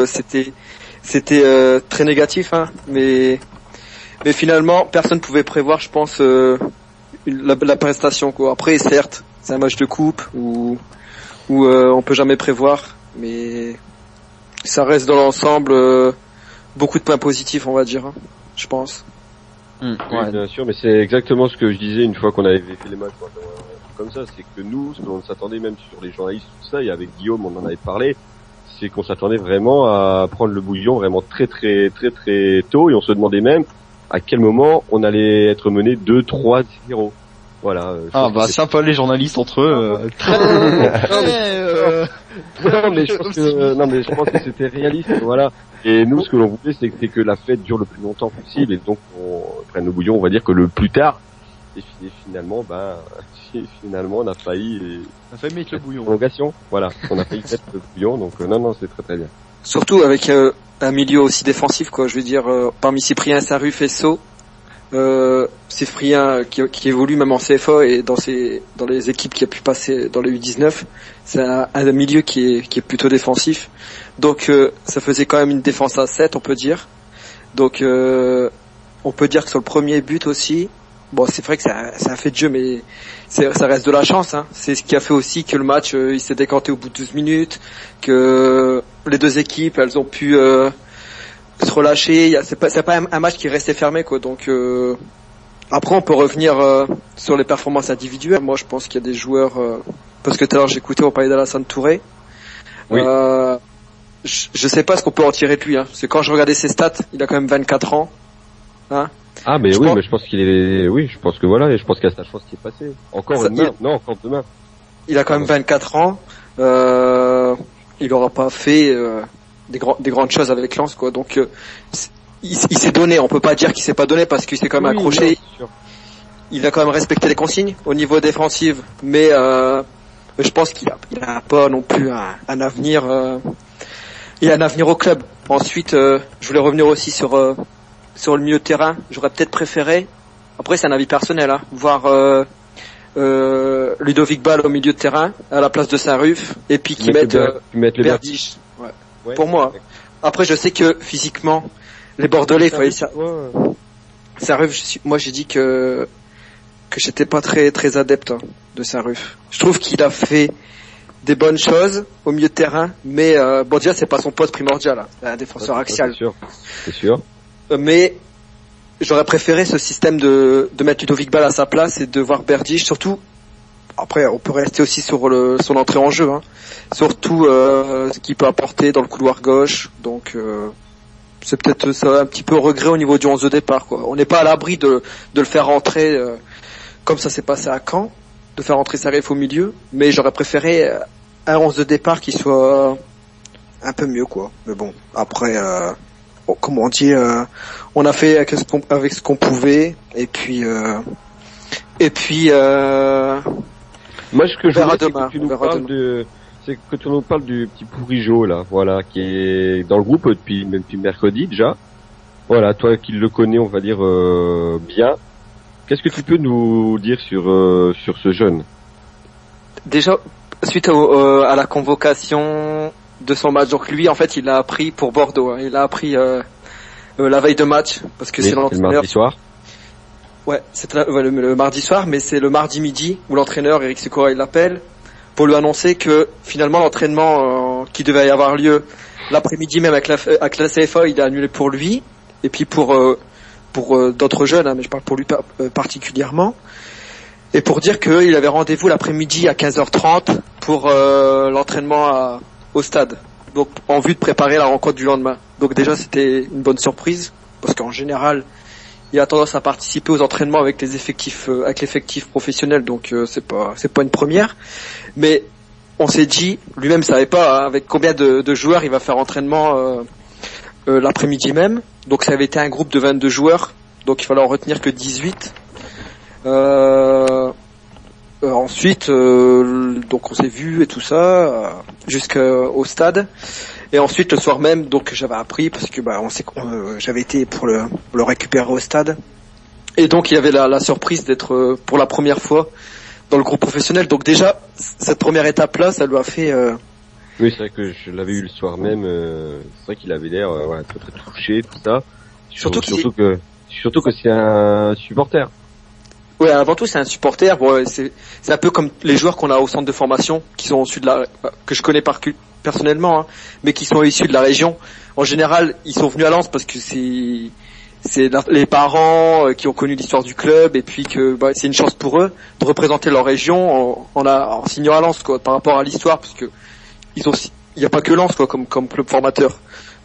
c'était très négatif hein, mais finalement personne pouvait prévoir je pense la prestation quoi. Après certes, c'est un match de coupe où on peut jamais prévoir mais ça reste dans l'ensemble beaucoup de points positifs on va dire, hein, je pense. Oui, bien sûr, mais c'est exactement ce que je disais une fois qu'on avait fait les matchs comme ça, c'est que nous, ce qu'on s'attendait même sur les journalistes, tout ça, et avec Guillaume, on en avait parlé, c'est qu'on s'attendait vraiment à prendre le bouillon vraiment très très très très tôt, et on se demandait même à quel moment on allait être mené 2-3-0. Voilà. Sympa les journalistes entre eux. Non mais je pense que c'était réaliste, voilà. Et nous, ce que l'on voulait, c'est que la fête dure le plus longtemps possible, et donc on prenne le bouillon, on va dire que le plus tard. Et finalement, on a failli mettre le bouillon. Prolongation, voilà. On a failli mettre le bouillon, donc non, c'est très très bien. Surtout avec un milieu aussi défensif, quoi. Je veux dire, parmi Cyprien, Sarruf et So, Cyprien qui évolue même en CFA et dans les équipes qui a pu passer dans les U19, c'est un milieu qui est plutôt défensif. Donc ça faisait quand même une défense à 7, on peut dire. Donc on peut dire que sur le premier but aussi, bon c'est vrai que c'est un fait de jeu, mais ça reste de la chance, hein. C'est ce qui a fait aussi que le match il s'est décanté au bout de 12 minutes, que les deux équipes elles ont pu se relâcher. C'est pas un match qui restait fermé, quoi. Donc après on peut revenir sur les performances individuelles. Moi je pense qu'il y a des joueurs parce que tout à l'heure j'écoutais on parlait d'Alassane Touré. Oui. Je sais pas ce qu'on peut en tirer de lui, hein. C'est quand je regardais ses stats, il a quand même 24 ans. Hein. Ah mais mais je pense qu'il est je pense que voilà, et je pense qu'il y a sa chance qui est passée. Encore demain. Il a quand même 24 ans. Il aura pas fait des grandes choses avec Lens, quoi. Donc il s'est donné, on peut pas dire qu'il s'est pas donné parce qu'il s'est quand même accroché. Non, il a quand même respecté les consignes au niveau défensif, mais je pense qu'il a pas non plus un avenir il a un avenir au club. Ensuite, je voulais revenir aussi sur le milieu de terrain. J'aurais peut-être préféré, après c'est un avis personnel, hein, voir Ludovic Ball au milieu de terrain à la place de Saint-Ruf et puis qui mettent Berdych. Ouais. Pour moi. Après je sais que physiquement les Bordelais, il fallait Saint-Ruf. Moi j'ai dit que j'étais pas très très adepte de Saint-Ruf. Je trouve qu'il a fait des bonnes choses au milieu de terrain, mais bon déjà c'est pas son poste primordial, hein. C'est un défenseur axial. C'est sûr. Mais j'aurais préféré ce système de mettre Ludovic Ball à sa place et de voir Berdych, surtout. Après on peut rester aussi sur son entrée en jeu, hein. Surtout ce qu'il peut apporter dans le couloir gauche. Donc c'est peut-être ça, un petit peu regret au niveau du 11 de départ, quoi. On n'est pas à l'abri de le faire rentrer comme ça s'est passé à Caen, de faire rentrer Sarif au milieu, mais j'aurais préféré un 11 de départ qui soit un peu mieux, quoi. Mais bon, après, comme on dit, on a fait avec ce qu'on pouvait, et puis moi, ce que je voudrais, demain, c'est que tu nous parles du petit Pourrigeau, là, voilà, qui est dans le groupe depuis mercredi, déjà. Voilà, toi qui le connais, on va dire, bien. Qu'est-ce que tu peux nous dire sur ce jeune? Déjà, suite à la convocation de son match, donc lui, en fait, il a appris pour Bordeaux, hein. Il a appris la veille de match, parce que c'est l'entraîneur. Le mardi soir. Ouais, c'était le mardi soir, mais c'est le mardi midi où l'entraîneur Eric Sikora il l'appelle pour lui annoncer que finalement l'entraînement qui devait y avoir lieu l'après-midi même avec la CFA, il est annulé pour lui, et puis pour d'autres jeunes, hein, mais je parle pour lui particulièrement, et pour dire qu'il avait rendez-vous l'après-midi à 15h30 pour l'entraînement au stade, donc en vue de préparer la rencontre du lendemain. Donc déjà c'était une bonne surprise, parce qu'en général il a tendance à participer aux entraînements avec l'effectif professionnel, donc c'est pas une première. Mais on s'est dit, lui-même savait pas, hein, avec combien de joueurs il va faire entraînement l'après-midi même. Donc ça avait été un groupe de 22 joueurs, donc il fallait en retenir que 18. Ensuite, donc on s'est vu et tout ça jusqu'au stade. Et ensuite le soir même, donc j'avais appris parce que j'avais été pour le récupérer au stade. Et donc il y avait la surprise d'être pour la première fois dans le groupe professionnel. Donc déjà cette première étape là, ça lui a fait. Oui, c'est vrai que je l'avais eu le soir même. C'est vrai qu'il avait l'air très très touché, tout ça. Surtout que c'est un supporter. Ouais, avant tout c'est un supporter. Bon, c'est un peu comme les joueurs qu'on a au centre de formation, qui sont issus que je connais personnellement, hein, mais qui sont issus de la région. En général, ils sont venus à Lens parce que c'est les parents qui ont connu l'histoire du club, et puis que c'est une chance pour eux de représenter leur région en signant à Lens, quoi, par rapport à l'histoire, parce que il y a pas que Lens, quoi, comme club formateur.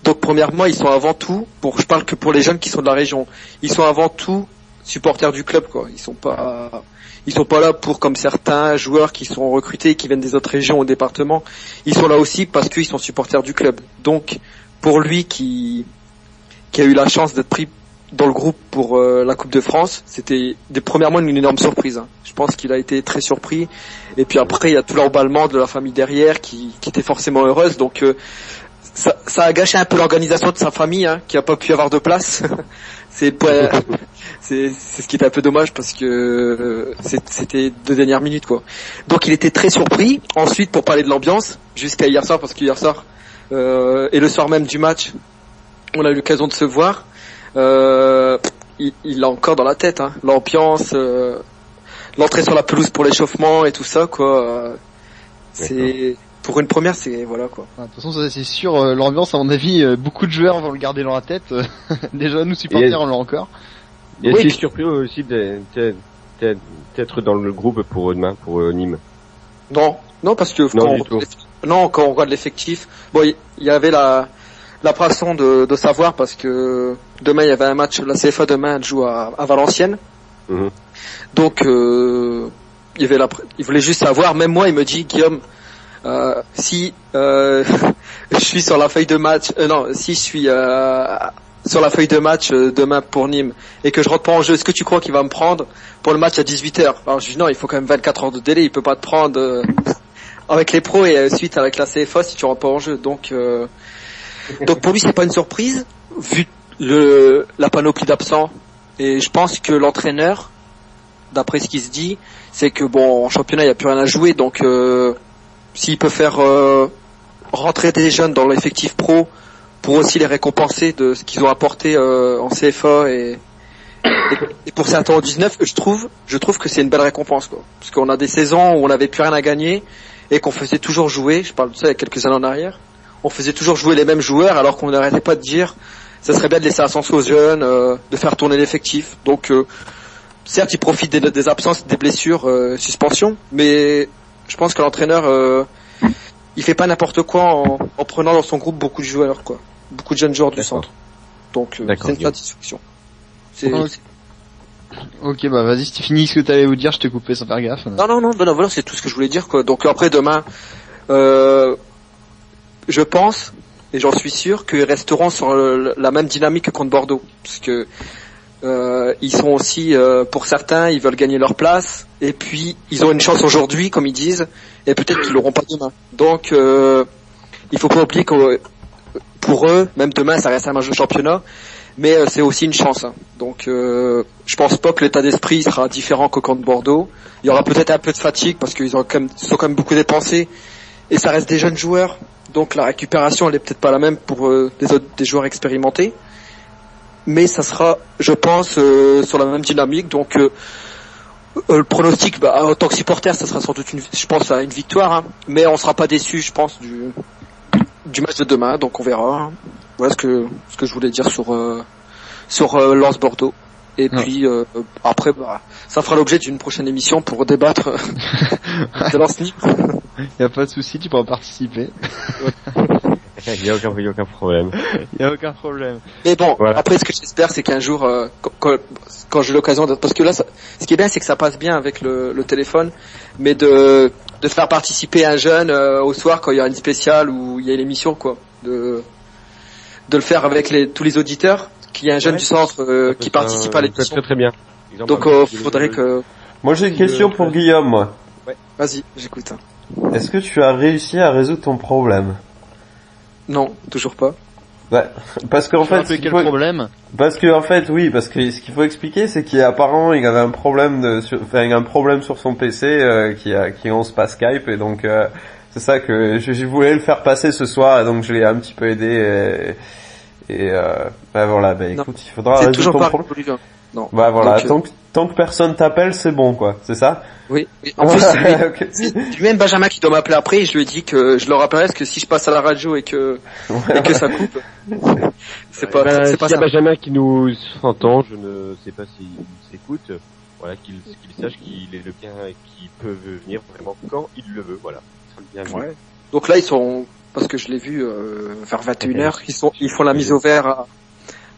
Donc premièrement, ils sont avant tout, je parle que pour les jeunes qui sont de la région, ils sont avant tout supporters du club, quoi. Ils sont pas là pour, comme certains joueurs qui sont recrutés, qui viennent des autres régions ou départements. Ils sont là aussi parce qu'ils sont supporters du club. Donc, pour lui qui a eu la chance d'être pris dans le groupe pour la Coupe de France, c'était premièrement une énorme surprise, hein. Je pense qu'il a été très surpris. Et puis après, il y a tout l'emballement de la famille derrière qui était forcément heureuse. Donc, ça a gâché un peu l'organisation de sa famille, hein, qui a pas pu avoir de place. C'est ce qui était un peu dommage, parce que c'était de dernière minute, quoi. Donc il était très surpris. Ensuite, pour parler de l'ambiance, jusqu'à hier soir, parce que hier soir et le soir même du match, on a eu l'occasion de se voir. Il a encore dans la tête, hein, l'ambiance, l'entrée sur la pelouse pour l'échauffement et tout ça, quoi. C'est pour une première, c'est voilà, quoi. De toute façon, ça, c'est sûr, l'ambiance, à mon avis, beaucoup de joueurs vont le garder dans la tête. Déjà, nous supporters, on l'a encore. Et c'est surpris aussi d'être dans le groupe pour demain, pour Nîmes. Non, parce que quand on regarde l'effectif, bon, il y avait l'impression de savoir, parce que demain il y avait un match, la CFA demain elle joue à Valenciennes. Mm-hmm. Donc il voulait juste savoir. Même moi, il me dit, Guillaume, si je suis sur la feuille de match, si je suis sur la feuille de match demain pour Nîmes et que je rentre pas en jeu, est-ce que tu crois qu'il va me prendre pour le match à 18h? Alors je dis non, il faut quand même 24 heures de délai, il peut pas te prendre avec les pros et ensuite avec la CFA si tu rentres pas en jeu. Donc pour lui c'est pas une surprise vu la panoplie d'absents, et je pense que l'entraîneur, d'après ce qui se dit, c'est que bon, en championnat il y a plus rien à jouer, donc s'il peut faire rentrer des jeunes dans l'effectif pro pour aussi les récompenser de ce qu'ils ont apporté en CFA et pour certains en 19, je trouve que c'est une belle récompense, quoi. Parce qu'on a des saisons où on n'avait plus rien à gagner et qu'on faisait toujours jouer, je parle de ça il y a quelques années en arrière, on faisait toujours jouer les mêmes joueurs alors qu'on n'arrêtait pas de dire ça serait bien de laisser la chance aux jeunes, de faire tourner l'effectif. Donc certes, il profite des absences, des blessures, suspensions, mais je pense que l'entraîneur il fait pas n'importe quoi en prenant dans son groupe beaucoup de joueurs, quoi. Beaucoup de jeunes joueurs du centre. Donc D'accord, c'est une Guillaume. satisfaction. Ok, bah vas-y, si tu finis ce que t'allais vous dire, je t'ai coupé sans faire gaffe. Non, voilà, c'est tout ce que je voulais dire, quoi. Donc après demain, je pense, et j'en suis sûr, qu'ils resteront sur la même dynamique que contre Bordeaux, parce que ils sont aussi, pour certains, ils veulent gagner leur place, et puis ils ont une chance aujourd'hui, comme ils disent, et peut-être qu'ils l'auront pas demain. Donc il faut pas oublier que pour eux, même demain, ça reste un match de championnat, mais c'est aussi une chance. Hein. Donc je pense pas que l'état d'esprit sera différent que contre Bordeaux. Il y aura peut-être un peu de fatigue parce qu'ils ont sont quand même beaucoup dépensés, et ça reste des jeunes joueurs. Donc la récupération, elle est peut-être pas la même pour des joueurs expérimentés. Mais ça sera, je pense, sur la même dynamique. Donc le pronostic, en tant que supporter, ça sera sans doute je pense à une victoire, hein. Mais on sera pas déçu, je pense, du match de demain. Donc on verra. Hein. Voilà ce que je voulais dire sur Lens Bordeaux. Et puis après, ça fera l'objet d'une prochaine émission pour débattre de Lens Nîmes. Y a pas de souci, tu pourras participer. Il y a aucun problème. Y a aucun problème. Mais bon, Voilà. après ce que j'espère, c'est qu'un jour, quand j'ai l'occasion parce que là, ce qui est bien, c'est que ça passe bien avec le téléphone, mais de faire participer un jeune au soir quand il y a une spéciale ou il y a une émission, quoi, de le faire avec tous les auditeurs, qu'il y ait un jeune du centre qui participe à l'émission. Très très bien. Donc faudrait que. Moi j'ai une question pour Guillaume, moi. Vas-y, j'écoute. Est-ce que tu as réussi à résoudre ton problème? Non, toujours pas. Ouais, parce qu'en fait, quel problème? parce que ce qu'il faut expliquer, c'est qu'apparemment il avait un problème un problème sur son PC qui on se passe Skype, et donc c'est ça que je voulais le faire passer ce soir, et donc je l'ai un petit peu aidé, et voilà, écoute, il faudra résoudre toujours ton pas problème. résolu, hein. Non. Bah voilà, Donc, tant que personne t'appelle, c'est bon, quoi, c'est ça? Oui. En plus, Ok. c'est lui-même Benjamin qui doit m'appeler après, et je lui ai dit que je le rappellerai, parce que si je passe à la radio et que ça coupe, c'est pas S'il y a ça. Benjamin qui nous entend, je ne sais pas s'il s'écoute, voilà, qu'il sache qu'il est le bien et qu'il peut venir vraiment quand il le veut, voilà. Bienvenue. Ouais. Donc là, ils sont, parce que je l'ai vu vers 21h, ils font la mise au vert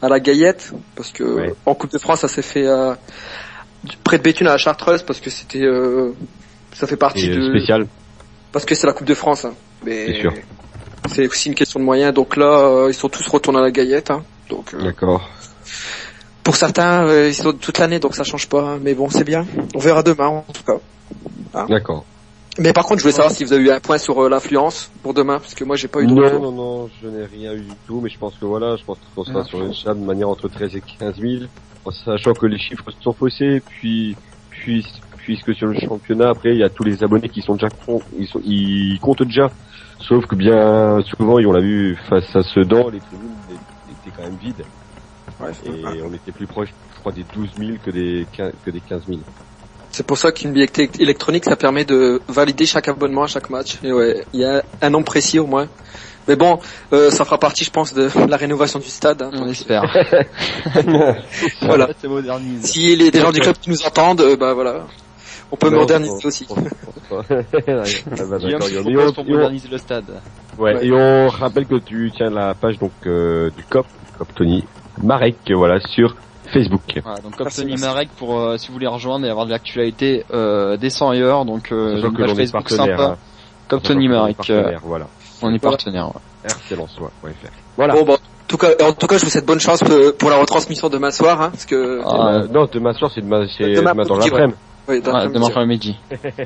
à la Gaillette, parce que en Coupe de France, ça s'est fait près de Béthune à la Chartreuse, parce que c'était ça fait partie de spécial, parce que c'est la Coupe de France, hein. Mais c'est sûr. c'est aussi une question de moyens. Donc là, ils sont tous retournés à la Gaillette, hein. Donc D'accord. pour certains, ils sont toute l'année, donc ça change pas. Mais bon, c'est bien. On verra demain, en tout cas. Hein. D'accord. Mais par contre, je voulais savoir si vous avez eu un point sur l'influence pour demain, parce que moi, j'ai pas eu de retour. Non, je n'ai rien eu du tout, mais je pense qu'on sera sur une charte de manière entre 13 et 15 000, en sachant que les chiffres sont faussés, puisque sur le championnat, après, il y a tous les abonnés qui sont déjà ils comptent déjà, sauf que bien souvent, on l'a vu face à Sedan, les tribunes étaient quand même vides, et on était plus proche, je crois, des 12 000 que des 15 000. C'est pour ça qu'une billetterie électronique, ça permet de valider chaque abonnement à chaque match. Et ouais, il y a un nombre précis au moins. Mais bon, ça fera partie, je pense, de la rénovation du stade. Hein, On espère. Voilà. C'est modernise. Si des gens du club qui nous entendent, voilà. On peut moderniser aussi. Guillaume, il faut pour moderniser le stade. Ouais, et on rappelle que tu tiens la page donc du COP Tony Marek, voilà, sur Facebook. Voilà, donc comme Tony Marek pour si vous voulez rejoindre et avoir de l'actualité des 100 heures, donc une page Facebook sympa. Hein. Comme Tony Marek, voilà. On est partenaire. Ouais. rclensois.fr. Voilà. Bon, en tout cas, je vous souhaite bonne chance pour la retransmission demain soir, hein, parce que non, demain soir, c'est demain dans l'après-midi. Oui, demain après-midi.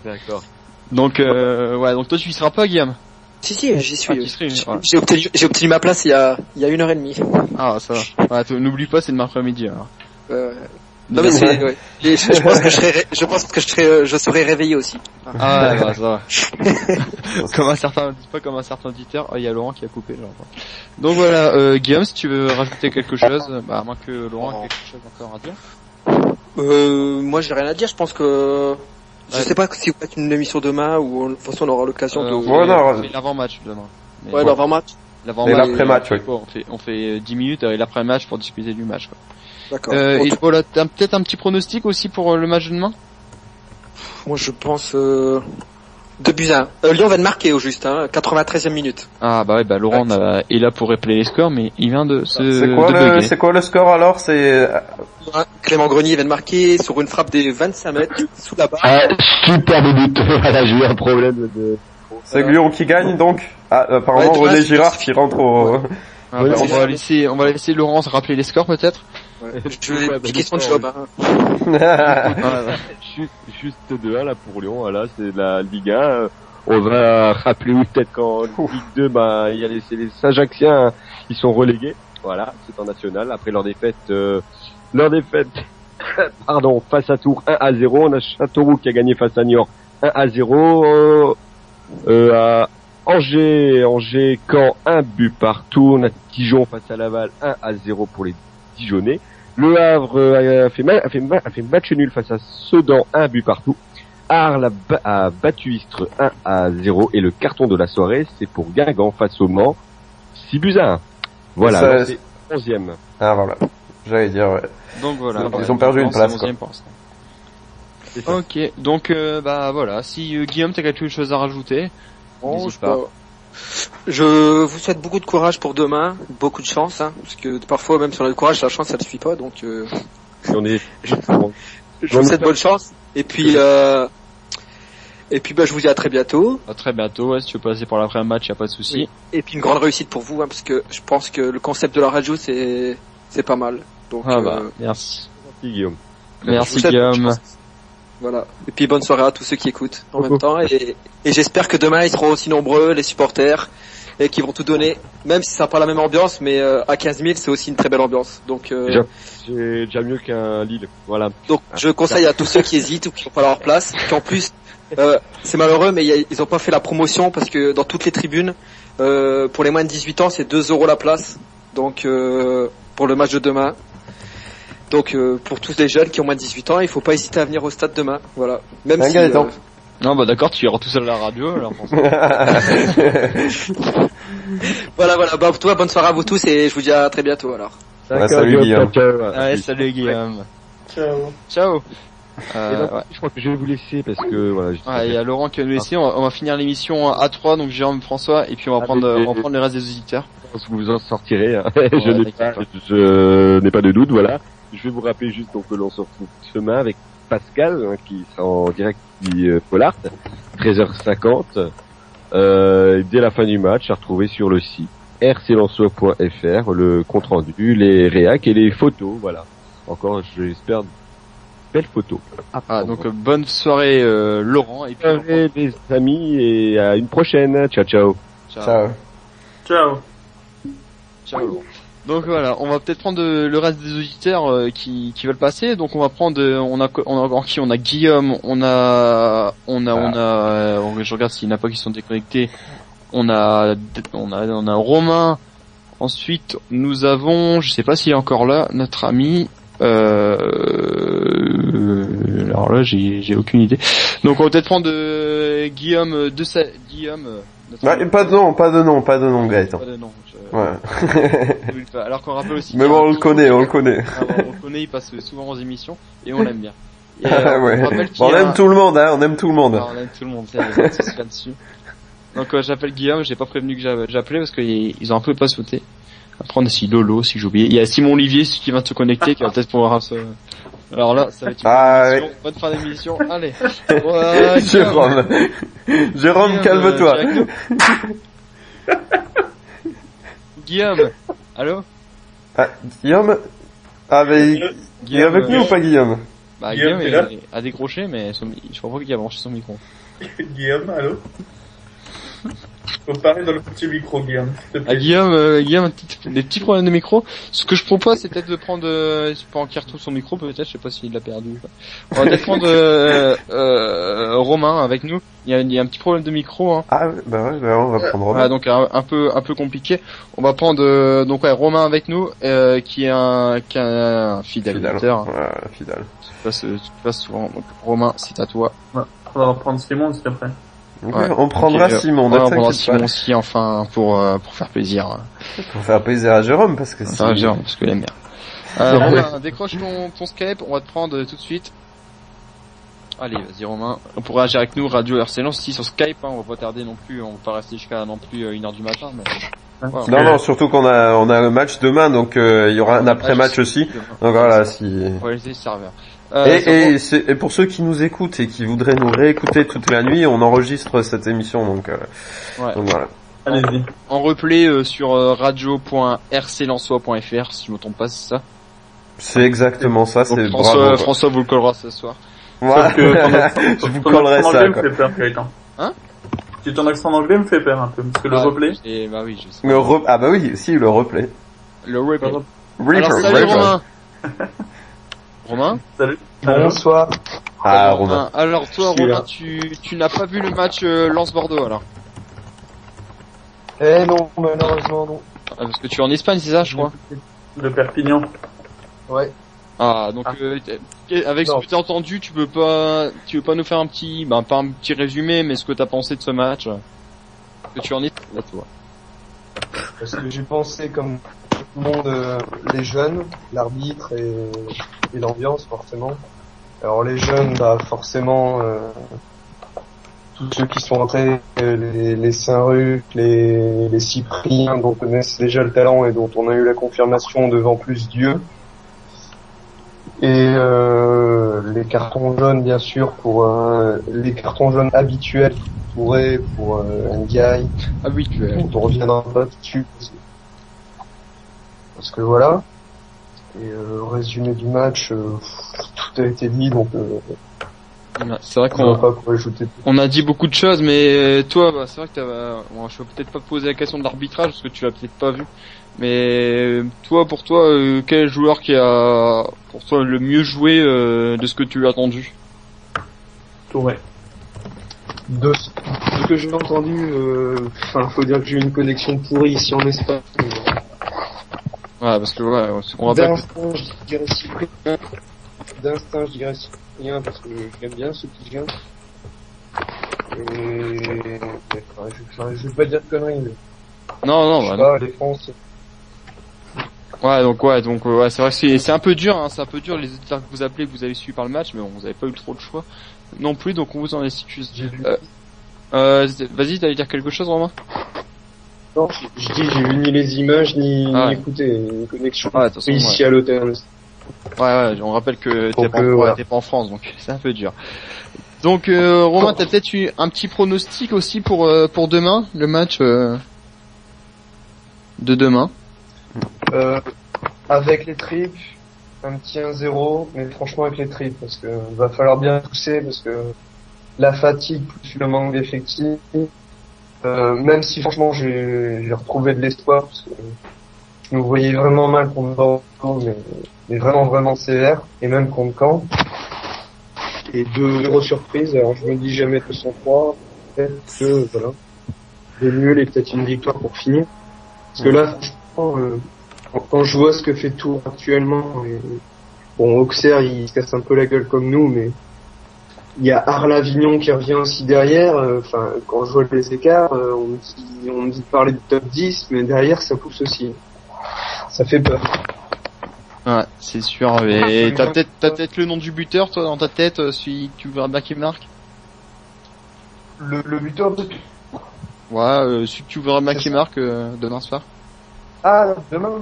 D'accord. Donc donc toi tu y seras pas, Guillaume? Si, j'y suis. Voilà. J'ai obtenu ma place il y a 1h30. Ah, ça va. Ouais, n'oublie pas, c'est demain après-midi, alors. Non, mais je pense que je serai réveillé aussi. Ah, ouais, ça va. Comme un certain auditeur. Oh, il y a Laurent qui a coupé, genre. Donc voilà, Guillaume, si tu veux rajouter quelque chose, à moins que Laurent ait quelque chose encore à dire. Moi, j'ai rien à dire, je pense que, je sais pas si vous faites une émission demain ou de toute façon on aura l'occasion de. On fait l'avant-match demain. Mais l'avant-match. Et l'après-match, oui. On fait 10 minutes et l'après-match pour discuter du match, quoi. D'accord. Et voilà, t'as peut-être un petit pronostic aussi pour le match de demain? Moi, je pense 2-1. Lyon vient de marquer au juste, 93e minute. Ah bah ouais, bah Laurent est là pour rappeler les scores, mais il vient de C'est quoi le score alors? C'est Clément Grenier vient de marquer sur une frappe des 25 mètres sous la barre. Super de but. Voilà, j'ai eu un problème de... C'est Lyon qui gagne donc. Apparemment René Girard qui rentre au... Ah, bah, on va laisser Laurent se rappeler les scores peut-être. Je vais piquer son job. Juste 2-1 là pour Lyon, voilà, c'est la Ligue 1. On va rappeler peut-être qu'en Ligue 2, bah il y a les Saint-Jacquiens, ils sont relégués. Voilà, c'est en national. Après leur défaite, pardon, face à Tours 1-0. On a Châteauroux qui a gagné face à Niort 1-0. À Angers, Caen, 1 but partout. On a Dijon face à Laval 1-0 pour les Dijonais. Le Havre a fait match nul face à Sedan, 1 but partout. Arles a battu Istres 1-0 et le carton de la soirée, c'est pour Guingamp face au Mans, 6-1. Voilà, c'est 11e. Ah voilà, j'allais dire, ouais. Donc voilà. Ils ont perdu une place, quoi. Ok, donc bah voilà, si Guillaume t'as quelque chose à rajouter, n'hésite pas. Je vous souhaite beaucoup de courage pour demain, beaucoup de chance, parce que parfois même si on a le courage, la chance ça ne suffit pas, donc je vous souhaite bonne chance. Et puis bah je vous dis à très bientôt. À très bientôt, ouais, si tu veux passer par l'après-match, y a pas de souci. Oui. Et puis une grande réussite pour vous, parce que je pense que le concept de la radio c'est pas mal. Donc merci. Merci Guillaume. Merci Guillaume. Voilà. Et puis bonne soirée à tous ceux qui écoutent en même temps. Et j'espère que demain ils seront aussi nombreux, les supporters, et qu'ils vont tout donner, même si ça n'a pas la même ambiance, mais à 15 000 c'est aussi une très belle ambiance. Donc j'ai déjà mieux qu'un Lille. Voilà. Donc je conseille à tous ceux qui hésitent ou qui n'ont pas leur place, qu'en plus c'est malheureux, mais ils n'ont pas fait la promotion parce que dans toutes les tribunes, pour les moins de 18 ans, c'est 2 € la place. Donc pour le match de demain. Donc pour tous les jeunes qui ont moins de 18 ans, il faut pas hésiter à venir au stade demain. Voilà. Même si non bah d'accord, tu iras tout seul à la radio alors. voilà. Bah toi, bonne soirée à vous tous et je vous dis à très bientôt alors. Salut Guillaume. Allez, salut Guillaume. Ciao. Je crois que je vais vous laisser parce que voilà. Il y a Laurent qui va nous laisser. On va finir l'émission à 3, donc Jérôme, François, et puis on va prendre le reste des auditeurs. Je pense que vous en sortirez. Hein. Je n'ai pas de doute. Voilà. Je vais vous rappeler juste donc que l'on se retrouve demain avec Pascal qui sera en direct du Pollard, 13h50. Dès la fin du match, à retrouver sur le site rclensois.fr, le compte rendu, les réacs et les photos. Voilà. Encore, j'espère belles photos. Donc bonne soirée Laurent et puis les amis et à une prochaine. Ciao. Donc voilà, on va peut-être prendre le reste des auditeurs qui veulent passer. Donc on va prendre, on a Guillaume, je regarde s'il n'y en a pas qui sont déconnectés. On a Romain. Ensuite nous avons, je sais pas s'il est encore là, notre ami. Alors là j'ai aucune idée. Donc on va peut-être prendre Guillaume pas de nom Gaëtan. Pas de nom. Ouais. Alors qu'on rappelle aussi. Mais bon, on le connaît. On le connaît, il passe souvent aux émissions et on l'aime bien. Et, ouais. On aime tout le monde, hein, on aime tout le monde. On aime tout le monde, c'est là-dessus. Donc j'appelle Guillaume, j'ai pas prévenu que j'appelais parce qu'ils ont un peu pas sauté. Après on a aussi Lolo, si j'ai oublié. Il y a Simon Olivier qui vient de se connecter, qui va peut-être pouvoir se... Alors là, ça va être une bonne fin d'émission. Allez. Ouais, Jérôme, calme-toi. Guillaume, allô? Guillaume? mais il est avec nous ou pas Guillaume? Bah Guillaume il a décroché, mais je crois pas qu'il a branché son micro. Guillaume, allô? Faut parler dans le petit micro, Guillaume. Guillaume, des petits problèmes de micro. Ce que je propose, c'est peut-être de prendre, je peux en tout son micro, peut-être, je sais pas s'il l'a perdu. On va peut-être prendre, Romain avec nous. Il y a un petit problème de micro, hein. Ah, bah on va prendre Romain. Donc, un peu compliqué. On va prendre, Romain avec nous, qui est un fidèle auditeur. Fidèle. Tu passes souvent. Donc, Romain, c'est à toi. Ouais. On va reprendre Simon, s'il te plaît. Okay, on prendra Simon. On prendra Simon aussi, enfin, pour faire plaisir. Pour faire plaisir à Jérôme, parce que Jérôme, parce que l'aime bien. Romain, décroche ton Skype, on va te prendre tout de suite. Allez, vas-y Romain. On pourra agir avec nous, Radio RC Lens, ici sur Skype, hein, on va pas tarder non plus, on va pas rester jusqu'à non plus 1h du matin, mais... Voilà. Non, surtout qu'on a le match demain, donc il y aura un après-match aussi. Donc voilà, si... On va laisser le serveur. Et pour ceux qui nous écoutent et qui voudraient nous réécouter toute la nuit, on enregistre cette émission, donc voilà. Allez-y. En replay sur radio.rclensois.fr, si je me trompe pas, c'est ça? C'est exactement ça, donc c'est François vous le collera ce soir. Voilà. Je vous collerai ça, quoi. Me fait peur, Gaëtan. Hein? Ton accent anglais me fait peur un peu, parce que le replay. Bah oui, je sais. Le replay. Le replay. Alors, salut Romain. Romain? Salut. Bonsoir. Romain. Alors toi, Romain, tu n'as pas vu le match Lens-Bordeaux alors? Non, malheureusement non. Parce que tu es en Espagne, c'est ça, je crois? De Perpignan. Ouais. Ah, donc avec ce que tu as entendu, tu veux pas nous faire un petit, pas un petit résumé, mais ce que t'as pensé de ce match? Que tu en es là, toi? Parce que j'ai pensé comme tout le monde, les jeunes, l'arbitre et l'ambiance forcément. Alors les jeunes, forcément, tous ceux qui sont entrés, les Saint-Ruc, les Cypriens, dont on connaissent déjà le talent et dont on a eu la confirmation devant plus Dieu. Et les cartons jaunes, bien sûr, pour les cartons jaunes habituels pour Ndiaye. Habituel. On reviendra pas dessus. Parce que voilà. Et résumé du match, tout a été dit, donc c'est vrai qu'on a dit beaucoup de choses, mais toi, c'est vrai que je vais peut-être pas poser la question de l'arbitrage parce que tu l'as peut-être pas vu. Mais pour toi, quel joueur qui a pour toi le mieux joué de ce que tu as entendu? Touré. De ce que j'ai entendu, faut dire que j'ai eu une connexion pourrie ici en Espagne. Ouais, parce que on va d'instinct, je dirais Cyprien. D'instinct, je dirais Cyprien parce que j'aime bien ce qui vient. Et je vais pas dire de conneries. Mais... Non, défense. Donc c'est vrai que c'est un peu dur, hein, c'est un peu dur les auditeurs que vous appelez, que vous avez suivi par le match, mais bon, vous avez pas eu trop de choix non plus, donc on vous en excuse. Vas-y, t'allais dire quelque chose, Romain? Non, je dis, j'ai vu ni les images ni écouté une connexion ici à l'hôtel. Ouais, on rappelle que t'es pas en France, donc c'est un peu dur. Donc Romain, t'as peut-être eu un petit pronostic aussi pour demain, le match de demain. Avec les tripes, un petit 1-0, mais franchement avec les tripes, parce que va falloir bien pousser, parce que la fatigue plus le manque d'effectifs, même si franchement j'ai retrouvé de l'espoir, parce que je nous voyais vraiment mal contre Bordeaux, mais vraiment sévère, et même contre Caen. Et 2 surprises, alors je me dis jamais que 103, peut-être que voilà, des nuls et peut-être une victoire pour finir. Parce que là, franchement, quand je vois ce que fait Tours actuellement, Auxerre il se casse un peu la gueule comme nous, mais il y a Arles-Avignon qui revient aussi derrière. Quand je vois les écarts, on me dit de parler du top 10, mais derrière ça pousse aussi. Ça fait peur. Ouais, c'est sûr. Et t'as peut-être le nom du buteur, toi, dans ta tête, si tu verras bien qui marque. Le buteur de... Ouais, si tu verras bien qui marque demain soir. Ah, demain.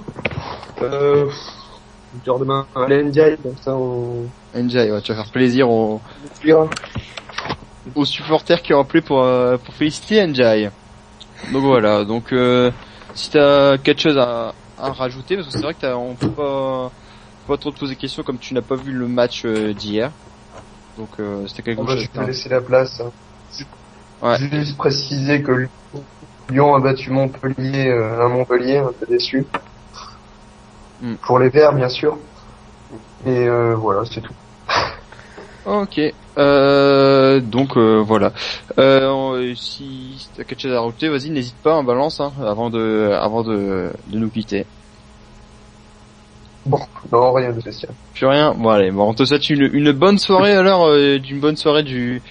Buteur demain. Allez, Ndiaye, comme ça on... Ndiaye, ouais, tu vas faire plaisir aux supporters qui ont appelé pour féliciter Ndiaye. Donc voilà, si t'as quelque chose à rajouter, parce que c'est vrai que on peut pas trop te poser de questions comme tu n'as pas vu le match d'hier. Donc c'était quelque chose. Je vais laisser la place. Hein. Ouais. Juste préciser que Lyon a battu Montpellier à Montpellier, un peu déçu. Pour les Verts, bien sûr. Et voilà, c'est tout. Ok. Voilà. Si t'as quelque chose à rajouter, vas-y, n'hésite pas, balance, hein, avant de nous quitter. Bon, non, rien de spécial. Plus rien. Bon, allez, on te souhaite une bonne soirée alors, d'une bonne soirée du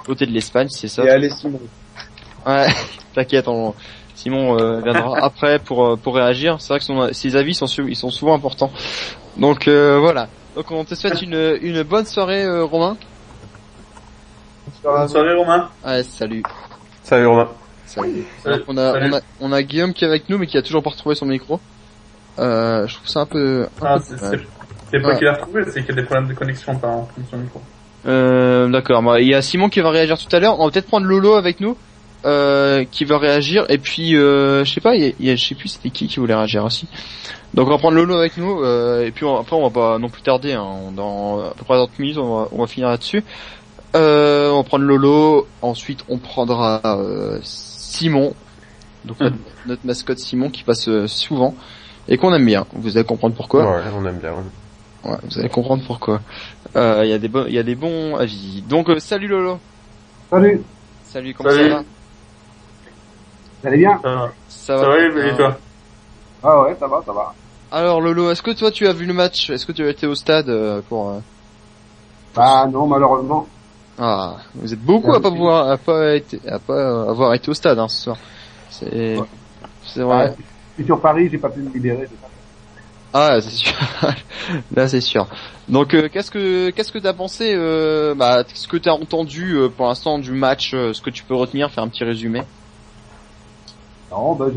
côté de l'Espagne, c'est ça? Et allez, Simon. Ouais, t'inquiète, Simon viendra après pour réagir. C'est vrai que ses avis ils sont souvent importants. Donc voilà. Donc on te souhaite une bonne soirée, Romain. Bonne soirée, Romain. Ouais, salut. Salut Romain. Salut. Salut. Alors, on a Guillaume qui est avec nous, mais qui a toujours pas retrouvé son micro. Je trouve ça un peu c'est pas qu'il a retrouvé, c'est qu'il y a des problèmes de connexion par son micro. D'accord. Bah, il y a Simon qui va réagir tout à l'heure. On va peut-être prendre Lolo avec nous, qui va réagir. Et puis, je sais pas, je sais plus c'était qui voulait réagir aussi. Donc on va prendre Lolo avec nous. Et puis après, on va pas non plus tarder. Hein. Dans à peu près 30 minutes, on va finir là-dessus. On va prendre Lolo. Ensuite, on prendra Simon. Donc notre mascotte Simon qui passe souvent et qu'on aime bien. Vous allez comprendre pourquoi. Ouais, on aime bien. Ouais, vous allez comprendre pourquoi. Il y a des bons avis. Donc salut Lolo. Salut. Salut, comment ça va? Vous allez bien? Ça va et toi? Ah ouais, ça va. Alors Lolo, est-ce que toi tu as vu le match? Est-ce que tu as été au stade pour Bah non, malheureusement. Ah, vous êtes beaucoup à pas avoir été au stade ce soir. C'est vrai. Je suis sur Paris, j'ai pas pu me libérer. Ah, c'est sûr. Là, c'est sûr. Donc, qu'est-ce que t'as pensé, ce que t'as entendu pour l'instant du match, ce que tu peux retenir, faire un petit résumé. Non, de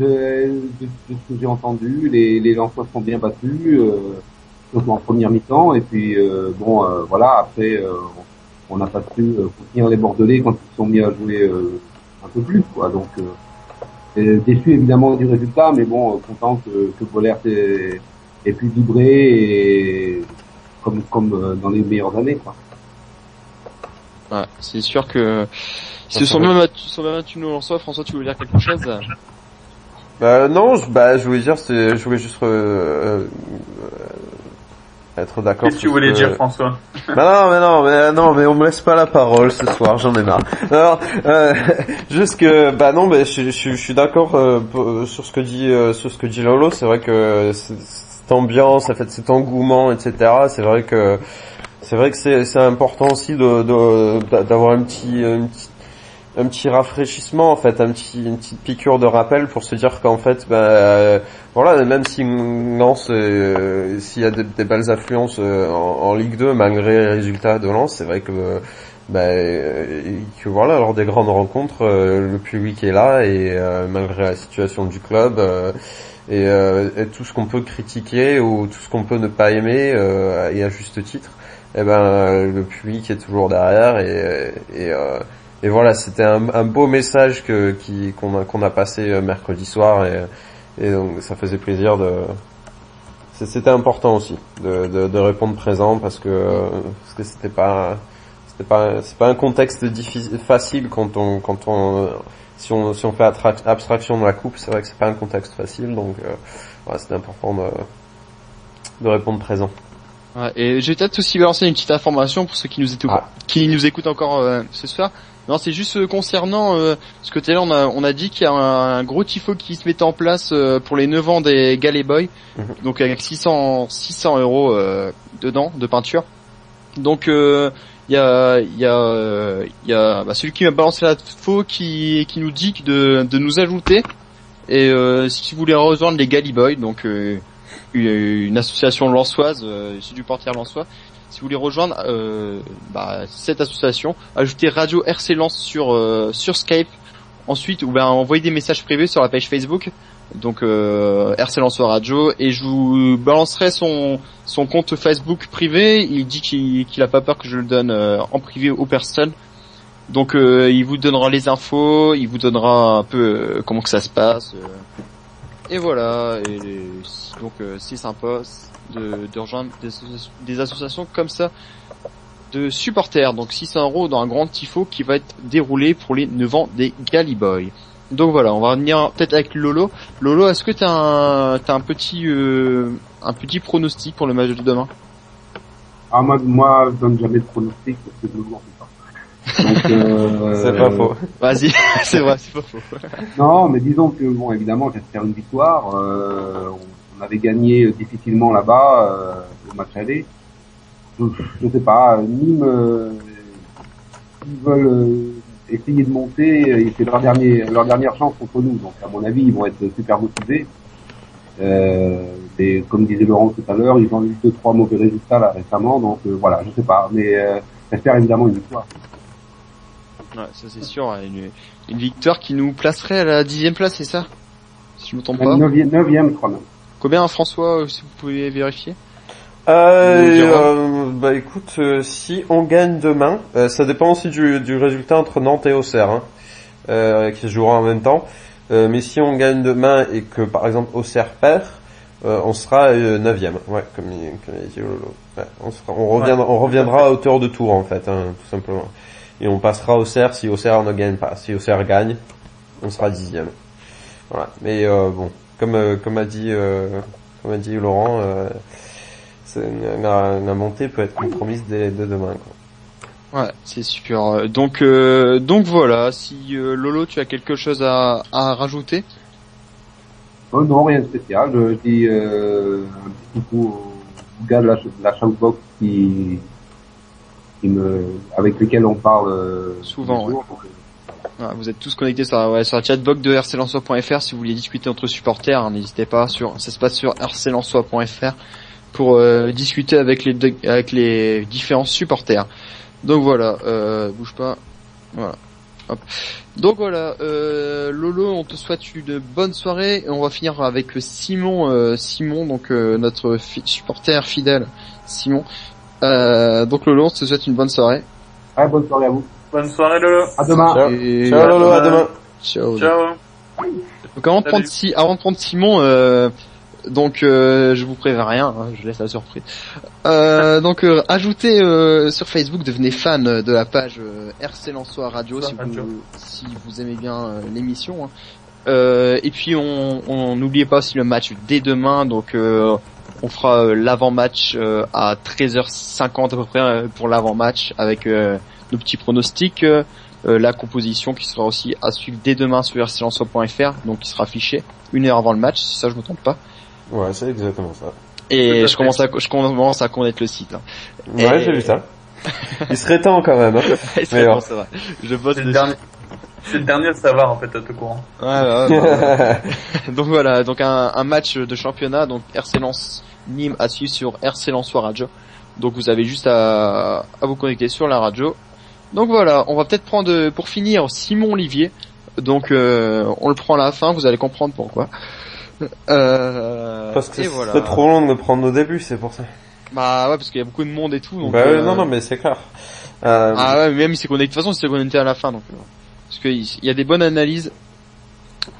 ce que j'ai entendu, les Lensois sont bien battus, surtout en première mi-temps, et puis voilà. Après, on n'a pas pu soutenir les Bordelais quand ils se sont mis à jouer un peu plus, quoi. Donc, déçu évidemment du résultat, mais bon, content que Bollert ait pu vibrer et comme dans les meilleures années, quoi. Ouais, c'est sûr que si sont bien battus nos Lensois. François, tu voulais dire quelque chose? Non, je voulais dire, je voulais juste être d'accord. Qu'est-ce que tu voulais dire, François? Non, mais on me laisse pas la parole ce soir, j'en ai marre. Alors, juste que, je suis d'accord sur ce que dit Lolo. C'est vrai que cette ambiance, en fait, cet engouement, etc. C'est vrai que c'est important aussi d'avoir un petit rafraîchissement, en fait, une petite piqûre de rappel pour se dire qu'en fait, voilà, même si Lens, s'il y a des belles affluences en Ligue 2, malgré les résultats de Lens, c'est vrai que voilà, lors des grandes rencontres, le public est là et malgré la situation du club et tout ce qu'on peut critiquer ou tout ce qu'on peut ne pas aimer et à juste titre, le public est toujours derrière et voilà, c'était un beau message qu'on a passé mercredi soir et donc ça faisait plaisir c'était important aussi de répondre présent parce que c'est pas un contexte facile si on fait abstraction de la coupe, c'est vrai que c'est pas un contexte facile, donc voilà, c'était important de répondre présent. Ouais, et j'ai peut-être aussi balancé une petite information pour ceux qui nous écoutent encore ce soir. Non, c'est juste concernant ce côté-là, on a dit qu'il y a un gros tifo qui se mettait en place pour les 9 ans des Galley Boys, donc avec 600 euros dedans de peinture. Donc il y a celui qui m'a balancé la faux qui nous dit de nous ajouter et si vous voulez rejoindre les Galley Boys, donc une association lensoise, issue du portier lensois. Si vous voulez rejoindre cette association, ajoutez Radio RC Lens sur Skype. Ensuite, ou envoyez des messages privés sur la page Facebook. Donc RC Lensois Radio, et je vous balancerai son compte Facebook privé. Il dit qu'il a pas peur que je le donne en privé aux personnes. Donc il vous donnera les infos, il vous donnera un peu comment que ça se passe. Et voilà, et donc c'est sympa de rejoindre des associations comme ça de supporters. Donc 600 euros dans un grand tifo qui va être déroulé pour les 9 ans des Galley Boys. Donc voilà, on va venir peut-être avec Lolo. Lolo, est-ce que t'as un petit pronostic pour le match de demain? Ah moi je donne jamais de pronostic parce que je ne m'en fais pas. Donc, c'est pas faux. Vas-y, c'est vrai, c'est pas faux. Non, mais disons que bon, évidemment, j'espère une victoire. On avait gagné difficilement là-bas le match aller. Je sais pas, Nîmes, ils veulent essayer de monter. C'est leur dernière chance contre nous. Donc à mon avis, ils vont être super motivés. Et comme disait Laurent tout à l'heure, ils ont eu 2-3 mauvais résultats là récemment. Donc voilà, je sais pas, mais j'espère évidemment une victoire. Ouais, ça c'est sûr. Une victoire qui nous placerait à la 10e place, c'est ça? Si je me trompe pas. 9e, je crois même. Combien, François, si vous pouvez vérifier? Bah écoute, si on gagne demain, ça dépend aussi du résultat entre Nantes et Auxerre, qui se jouera en même temps. Mais si on gagne demain et que par exemple Auxerre perd, on sera 9e, ouais, comme il dit Lolo. Ouais, on reviendra à hauteur de Tours en fait, tout simplement. Et on passera Auxerre si Auxerre ne gagne pas. Si Auxerre gagne, on sera 10e. Voilà. Mais bon, comme a dit Laurent, la montée peut être compromise dès demain, quoi. Ouais, c'est sûr. Donc voilà. Si Lolo, tu as quelque chose à rajouter? Oh non, rien de spécial. Je dis un petit coucou aux gars de la Shoutbox avec lesquels on parle souvent. Ouais. Ouais, vous êtes tous connectés sur la chatbox de rclensois.fr si vous voulez discuter entre supporters. Hein, n'hésitez pas. Ça se passe sur rclensois.fr pour discuter avec les différents supporters. Donc voilà, bouge pas. Voilà. Hop. Donc voilà, Lolo, on te souhaite une bonne soirée. Et on va finir avec Simon, donc notre supporter fidèle, Simon. Donc Lolo, on te souhaite une bonne soirée. Ah, bonne soirée à vous. Bonne soirée Lolo. À demain. Ciao Lolo, à demain. Ciao. Donc avant de prendre Simon, donc je vous préviens rien, hein, je laisse la surprise. Donc ajoutez sur Facebook, devenez fan de la page RC Lensois Radio si vous aimez bien l'émission. Hein. Et puis on n'oubliez pas aussi le match dès demain, donc on fera l'avant-match à 13h50 à peu près pour l'avant-match avec nos petits pronostics, la composition qui sera aussi à suivre dès demain sur rclensois.fr, donc qui sera affiché 1 heure avant le match, si ça je me trompe pas. Ouais, c'est exactement ça. Et je commence à connaître le site. Hein. Ouais, j'ai vu ça. Il serait temps quand même. Hein. Il serait temps, c'est vrai. Je bosse dessus. C'est le dernier à savoir en fait, à tout courant. Ouais. Donc voilà, donc un match de championnat, donc RC Lens Nîmes à suivre sur RC Lensois Radio. Donc vous avez juste à vous connecter sur la radio. Donc voilà, on va peut-être prendre pour finir Simon Olivier. Donc on le prend à la fin, vous allez comprendre pourquoi. Parce que c'est trop long de me prendre au début, c'est pour ça. Bah ouais, parce qu'il y a beaucoup de monde et tout. Donc, non, mais c'est clair. Ah ouais, même il s'est connecté. De toute façon, il s'est connecté à la fin, donc parce que il y a des bonnes analyses.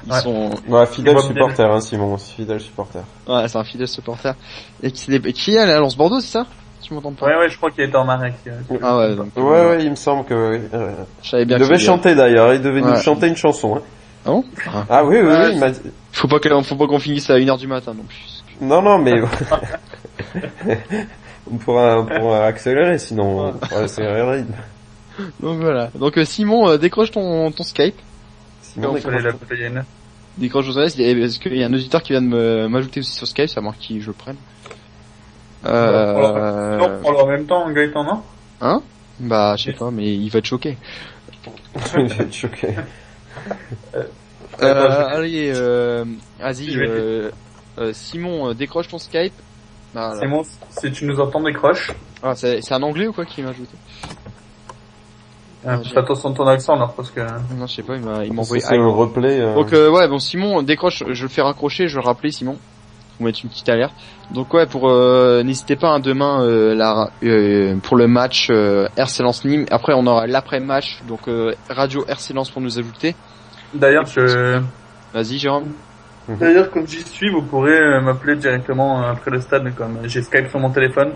Ils sont fidèle supporter, hein, Simon, fidèle supporter. Ouais, c'est un fidèle supporter. Et qui est allé à Lens Bordeaux, c'est ça? Tu m'entends pas? Ouais, je crois qu'il était en arrêt. Ah ouais, donc. Ouais, il me semble que oui. Je savais bien. Il devait chanter d'ailleurs. Il devait nous chanter une chanson. Hein. Ah bon? Ah oui, il m'a dit. Faut pas qu'on finisse à 1h du matin non plus. Non, mais on pourra accélérer sinon. On pourra accélérer le rythme. Donc voilà. Donc Simon, décroche ton Skype. Simon, décroche ton Skype. Est-ce qu'il y a un auditeur qui vient de m'ajouter aussi sur Skype, ça marque qui je le prenne. On prend en même temps, Gaëtan, non? Hein? Bah, je sais pas, mais il va être choqué. Il va être choqué. Allez, vas-y, Simon, décroche ton Skype. Voilà. Simon, si tu nous entends, décroche. Ah, c'est un anglais ou quoi qui m'a ajouté? Fais attention à ton accent là, parce que... Non, je sais pas, il m'a envoyé... C'est le replay. Donc ouais, bon, Simon, décroche, je le fais raccrocher, je vais le rappeler, Simon. Vous mettre une petite alerte. Donc ouais, n'hésitez pas, demain, pour le match RC Lens Nîmes. Après, on aura l'après-match, donc Radio RC Lens pour nous ajouter. D'ailleurs, Vas-y, Jérôme. D'ailleurs, quand j'y suis, vous pourrez m'appeler directement après le stade, comme j'ai Skype sur mon téléphone.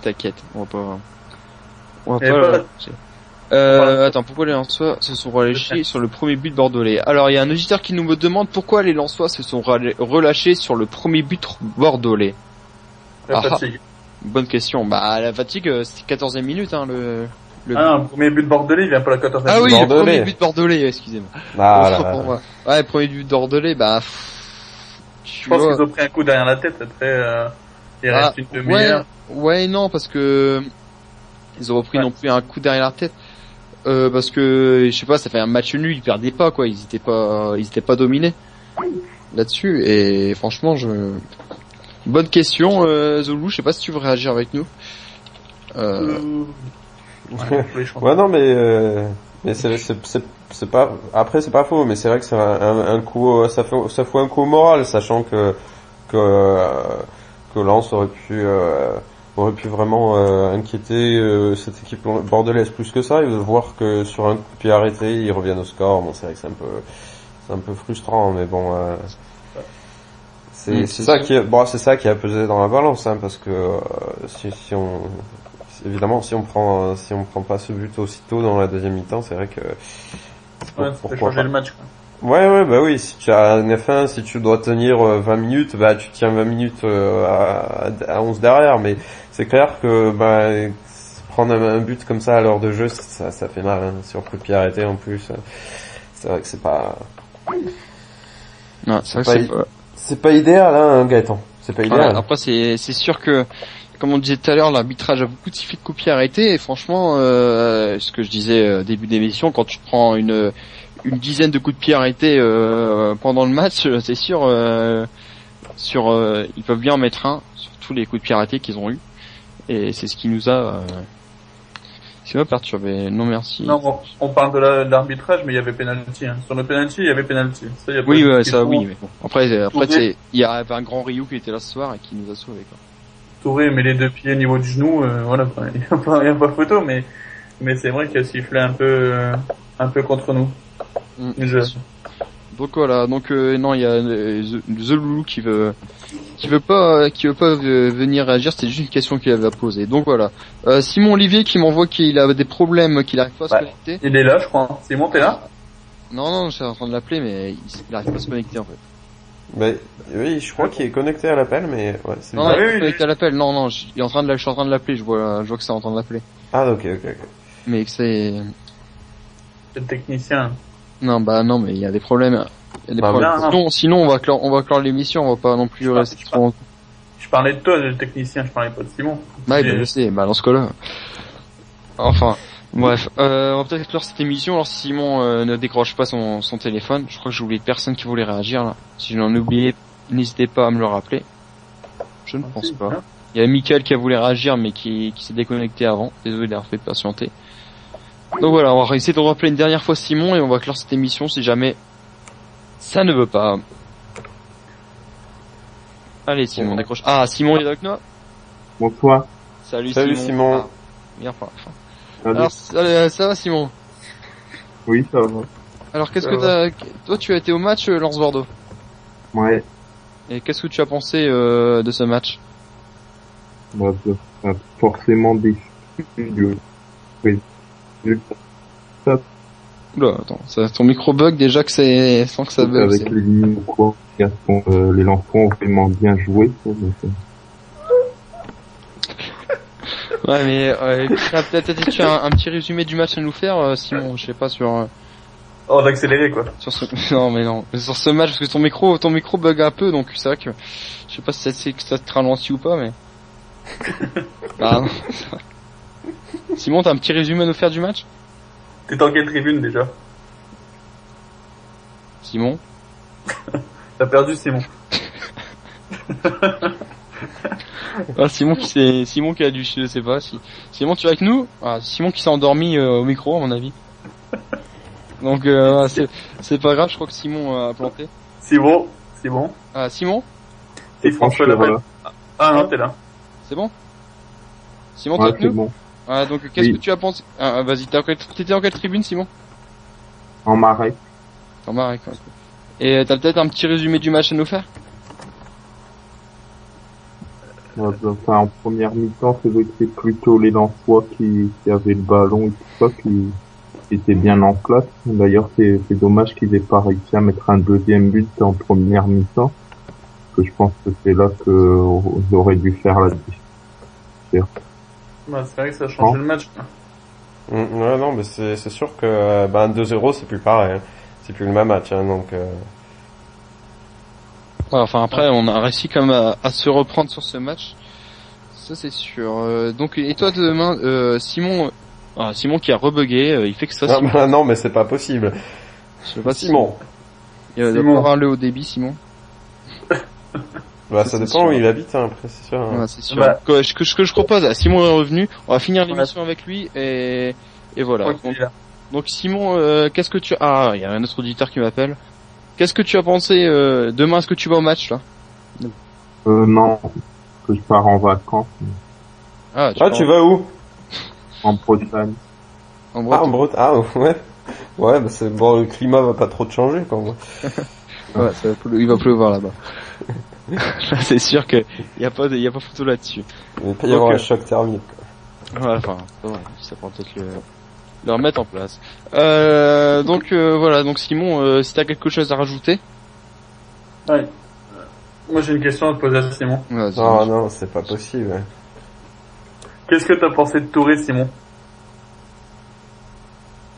T'inquiète, on va pas attends, pourquoi les Lensois se sont relâchés sur le premier but bordelais? Alors, il y a un auditeur qui nous demande pourquoi les Lensois se sont relâchés sur le premier but bordelais. La fatigue. Bonne question. Bah, la fatigue, c'était 14e minute, hein, le premier but bordelais, il vient pas la 14e minute. Ah oui, le premier but bordelais, excusez-moi. Ouais, le premier but bordelais, bah, je pense qu'ils ont pris un coup derrière la tête, après, il reste une demi-heure. Ouais, non, parce que, ils ont repris non plus un coup derrière la tête. Parce que, je sais pas, ça fait un match nul, ils perdaient pas, quoi, ils étaient pas dominés là-dessus, et franchement, bonne question, Zolou, je sais pas si tu veux réagir avec nous. Ouais, non, mais Mais c'est pas, après c'est pas faux, mais c'est vrai que c'est un coup, ça fout un coup au moral, sachant que Lens aurait pu vraiment inquiéter cette équipe bordelaise plus que ça, et de voir que sur un coup de pied arrêté ils reviennent au score. Bon, c'est vrai que c'est un peu frustrant, mais bon, c'est ça qui a pesé dans la balance, hein, parce que évidemment si on prend pas ce but aussitôt dans la deuxième mi-temps, c'est vrai que ça fait changer le match, quoi. Ouais, bah oui, si tu as un F1, si tu dois tenir 20 minutes, bah tu tiens 20 minutes à 11 derrière, mais c'est clair que prendre un but comme ça à l'heure de jeu, ça fait mal, hein, sur coup de pied arrêté en plus. C'est vrai que c'est pas... Non, c'est pas idéal, hein, Gaëtan. C'est pas idéal. Ouais, après c'est sûr que, comme on disait tout à l'heure, l'arbitrage a beaucoup de sifflets de coup de pied arrêté, et franchement, ce que je disais début d'émission, quand tu prends une dizaine de coups de pied arrêtés pendant le match, c'est sûr, ils peuvent bien en mettre un sur tous les coups de pied arrêtés qu'ils ont eu, et c'est ce qui nous a perturbé. Non, merci. Non, on parle de l'arbitrage, mais il y avait penalty, hein. Sur le penalty, il y avait penalty. Ça, y a oui, mais bon. Après, il y avait un grand Ryu qui était là ce soir et qui nous a sauvés, quoi. Touré, mais les deux pieds au niveau du genou, voilà, il y a pas photo, mais c'est vrai qu'il a sifflé un peu contre nous. Donc voilà, non, il y a The Loulou qui veut pas venir réagir, c'était juste une question qu'il avait à poser. Donc voilà. Simon Olivier qui m'envoie qu'il a des problèmes, qu'il arrive pas à se connecter. Il est là, je crois. Simon, t'es là? Non, je suis en train de l'appeler, mais il arrive pas à se connecter, en fait. Oui, je crois qu'il est connecté à l'appel, mais ouais, c'est non, il est connecté à l'appel. Non, je suis en train de l'appeler, je vois que c'est en train de l'appeler. Ah, ok. Mais que c'est le technicien. Non, mais il y a des problèmes. Sinon, on va clore l'émission, on va pas non plus rester trop longtemps. Je parlais de toi, le technicien, je parlais pas de Simon. Je sais, dans ce cas-là. Enfin, bref, on va peut-être clore cette émission. Alors, si Simon ne décroche pas son téléphone, je crois que j'ai oublié personne qui voulait réagir, là. Si je l'en ai oublié, n'hésitez pas à me le rappeler. Je ne pense pas. Il y a Mickaël qui a voulu réagir, mais qui s'est déconnecté avant. Désolé d'avoir fait patienter. Donc voilà, on va essayer de rappeler une dernière fois Simon et on va clore cette émission si jamais ça ne veut pas. Allez Simon, décroche. Ah, Simon est avec nous. Bonsoir. Salut Simon. Ah, bien enfin. Alors, ça va Simon? Oui, ça va. Alors qu'est-ce que toi tu as été au match Lens Bordeaux? Ouais. Et qu'est-ce que tu as pensé de ce match? Forcément déçu. Oula, attends, ton micro bug déjà que c'est sans que ça bug. Avec les lignes ou quoi, les Lensois ont vraiment bien joué. Ouais, mais peut-être tu as un petit résumé du match à nous faire, Simon. Je sais pas sur. Oh, d'accélérer quoi. Non, sur ce match parce que ton micro bug un peu, donc c'est vrai que je sais pas si ça te ralentit ou pas, mais. Non. Simon, t'as un petit résumé à nous faire du match? T'es dans quelle tribune déjà? Simon? T'as perdu Simon. Simon qui a dû, je sais pas si. Simon, tu es avec nous? Simon qui s'est endormi au micro à mon avis. Donc c'est pas grave, je crois que Simon a planté. Simon? Simon? C'est François l'appelle. Ah non, t'es là. C'est bon? Simon, t'es avec nous? Bon. Donc qu'est-ce que tu as pensé? Vas-y, t'étais en quelle tribune, Simon? En Marais. En Marais, quoi. Et t'as peut-être un petit résumé du match à nous faire? En première mi-temps, c'est vrai que c'est plutôt les Lensois qui avaient le ballon et tout ça, qui étaient bien en place. D'ailleurs, c'est dommage qu'ils aient pas réussi à mettre un deuxième but en première mi-temps, parce que je pense que c'est là que j'aurais dû faire la différence. C'est vrai que ça a changé le match. Ouais, non, mais c'est sûr que 2-0 c'est plus pareil, hein. C'est plus le même match, hein, donc. Ouais, enfin après on a réussi quand même à se reprendre sur ce match, ça c'est sûr. Donc et toi demain, Simon qui a rebugué, il fait que ça. Non, mais c'est pas possible. Je sais pas Simon. Il doit pas avoir le haut débit, Simon. Ça dépend où il habite, hein, après, c'est sûr. Hein. Ouais, c'est sûr. Ce que je propose, Simon est revenu, on va finir l'émission avec lui et voilà. Donc Simon, qu'est-ce que tu... Ah, il y a un autre auditeur qui m'appelle. Qu'est-ce que tu as pensé demain? Est-ce que tu vas au match là? Non, que je pars en vacances. Ah, tu vas où? En Bretagne. En Bretagne. Ah, ouais. Ouais, bah c'est bon, le climat va pas trop te changer quand même. Ouais, il va pleuvoir là-bas. Là, c'est sûr que y a pas photo là-dessus. Il va pas y avoir un choc thermique. Ouais, enfin, ça prend peut-être le remettre en place. Donc voilà, donc Simon, si t'as quelque chose à rajouter. Ouais. Moi j'ai une question à te poser à Simon. Non, c'est pas possible. Qu'est-ce que t'as pensé de Touré, Simon?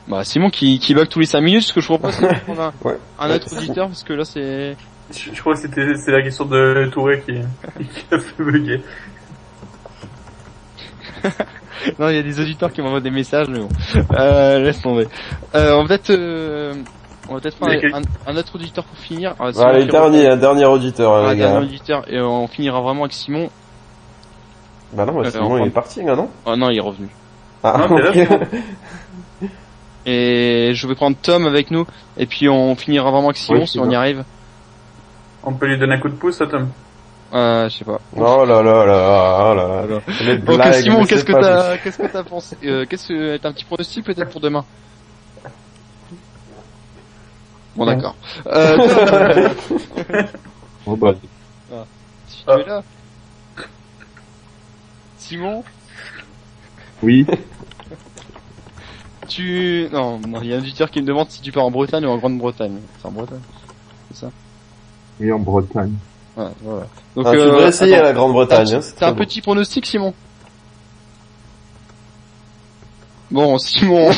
Bah Simon qui bug tous les 5 minutes, ce que je propose c'est de prendre un autre auditeur parce que là c'est... Je crois que c'est la question de Touré qui a fait bugger. Non, il y a des auditeurs qui m'envoient des messages, mais bon. Laisse tomber. On va peut-être prendre un autre auditeur pour finir. Allez, un dernier auditeur, les gars. Dernier auditeur, et on finira vraiment avec Simon. Bah non, Simon il est parti, là, non? Ah non, il est revenu. Ah, non, okay. Et je vais prendre Tom avec nous, et puis on finira vraiment avec Simon, si on y arrive. On peut lui donner un coup de pouce à Tom? Je sais pas. Oh là là là. Donc Simon, qu'est-ce que t'as pensé? T'as un petit pronostic peut-être pour demain? Bon d'accord. Oh bah. Si tu es là. Simon? Oui. Non, il y a un auditeur qui me demande si tu pars en Bretagne ou en Grande-Bretagne. C'est en Bretagne, c'est ça? Oui, en Bretagne. Ouais, voilà. Donc, tu devrais essayer à la Grande-Bretagne. T'as un petit pronostic, Simon? Bon, Simon.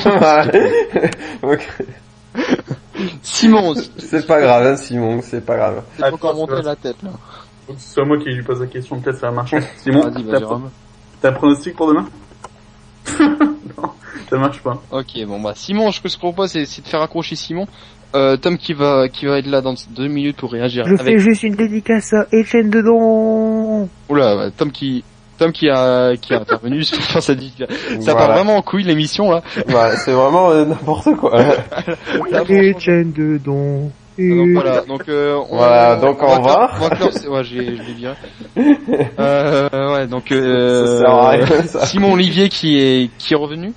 Simon. C'est pas grave, hein, Simon, c'est pas grave. Il faut encore monter la tête, là. Faut que ce soit moi qui lui pose la question, peut-être ça va marcher. Simon, vas-y, t'as un pronostic pour demain? Non, ça marche pas. Ok, bon bah Simon, ce que je propose c'est de faire accrocher Simon. Tom qui va être là dans 2 minutes pour réagir. Fais juste une dédicace à Etienne Dedon. Oula, Tom qui a intervenu pour faire sa dédicace. Ça part vraiment en couille l'émission là. Ouais, c'est vraiment n'importe quoi. Etienne Dedon. Donc voilà, donc au revoir. Ouais, je l'ai viré. Ouais, donc ça sert à rien, ça. Simon Olivier qui est revenu.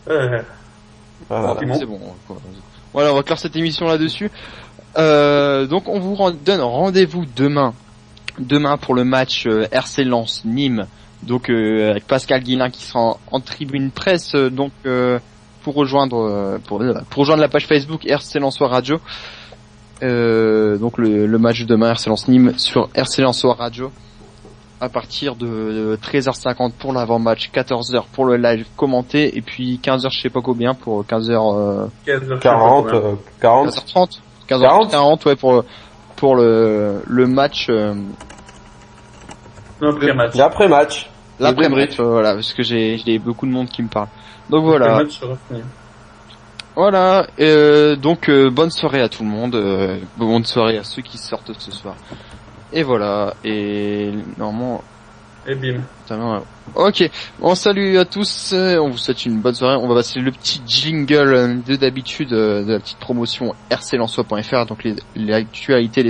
Voilà. C'est bon. Voilà, on va clore cette émission là-dessus. Donc on vous donne rendez-vous demain pour le match RC Lens Nîmes. Donc avec Pascal Guillain qui sera en tribune presse donc pour rejoindre la page Facebook RC Lensois Radio. Donc le match de demain RC Lens Nîmes sur RC Lensois Radio à partir de 13h50 pour l'avant-match, 14h pour le live commenté et puis 15h je sais pas combien pour 15h 40 15h30 15h40 ouais pour le match l'après-match voilà parce que j'ai beaucoup de monde qui me parle. Donc voilà. Voilà, donc bonne soirée à tout le monde, bonne soirée à ceux qui sortent ce soir. Et voilà, et normalement... Et bim. Ok, bon salut à tous, on vous souhaite une bonne soirée, on va passer le petit jingle de d'habitude de la petite promotion rclensois.fr, donc les actualités,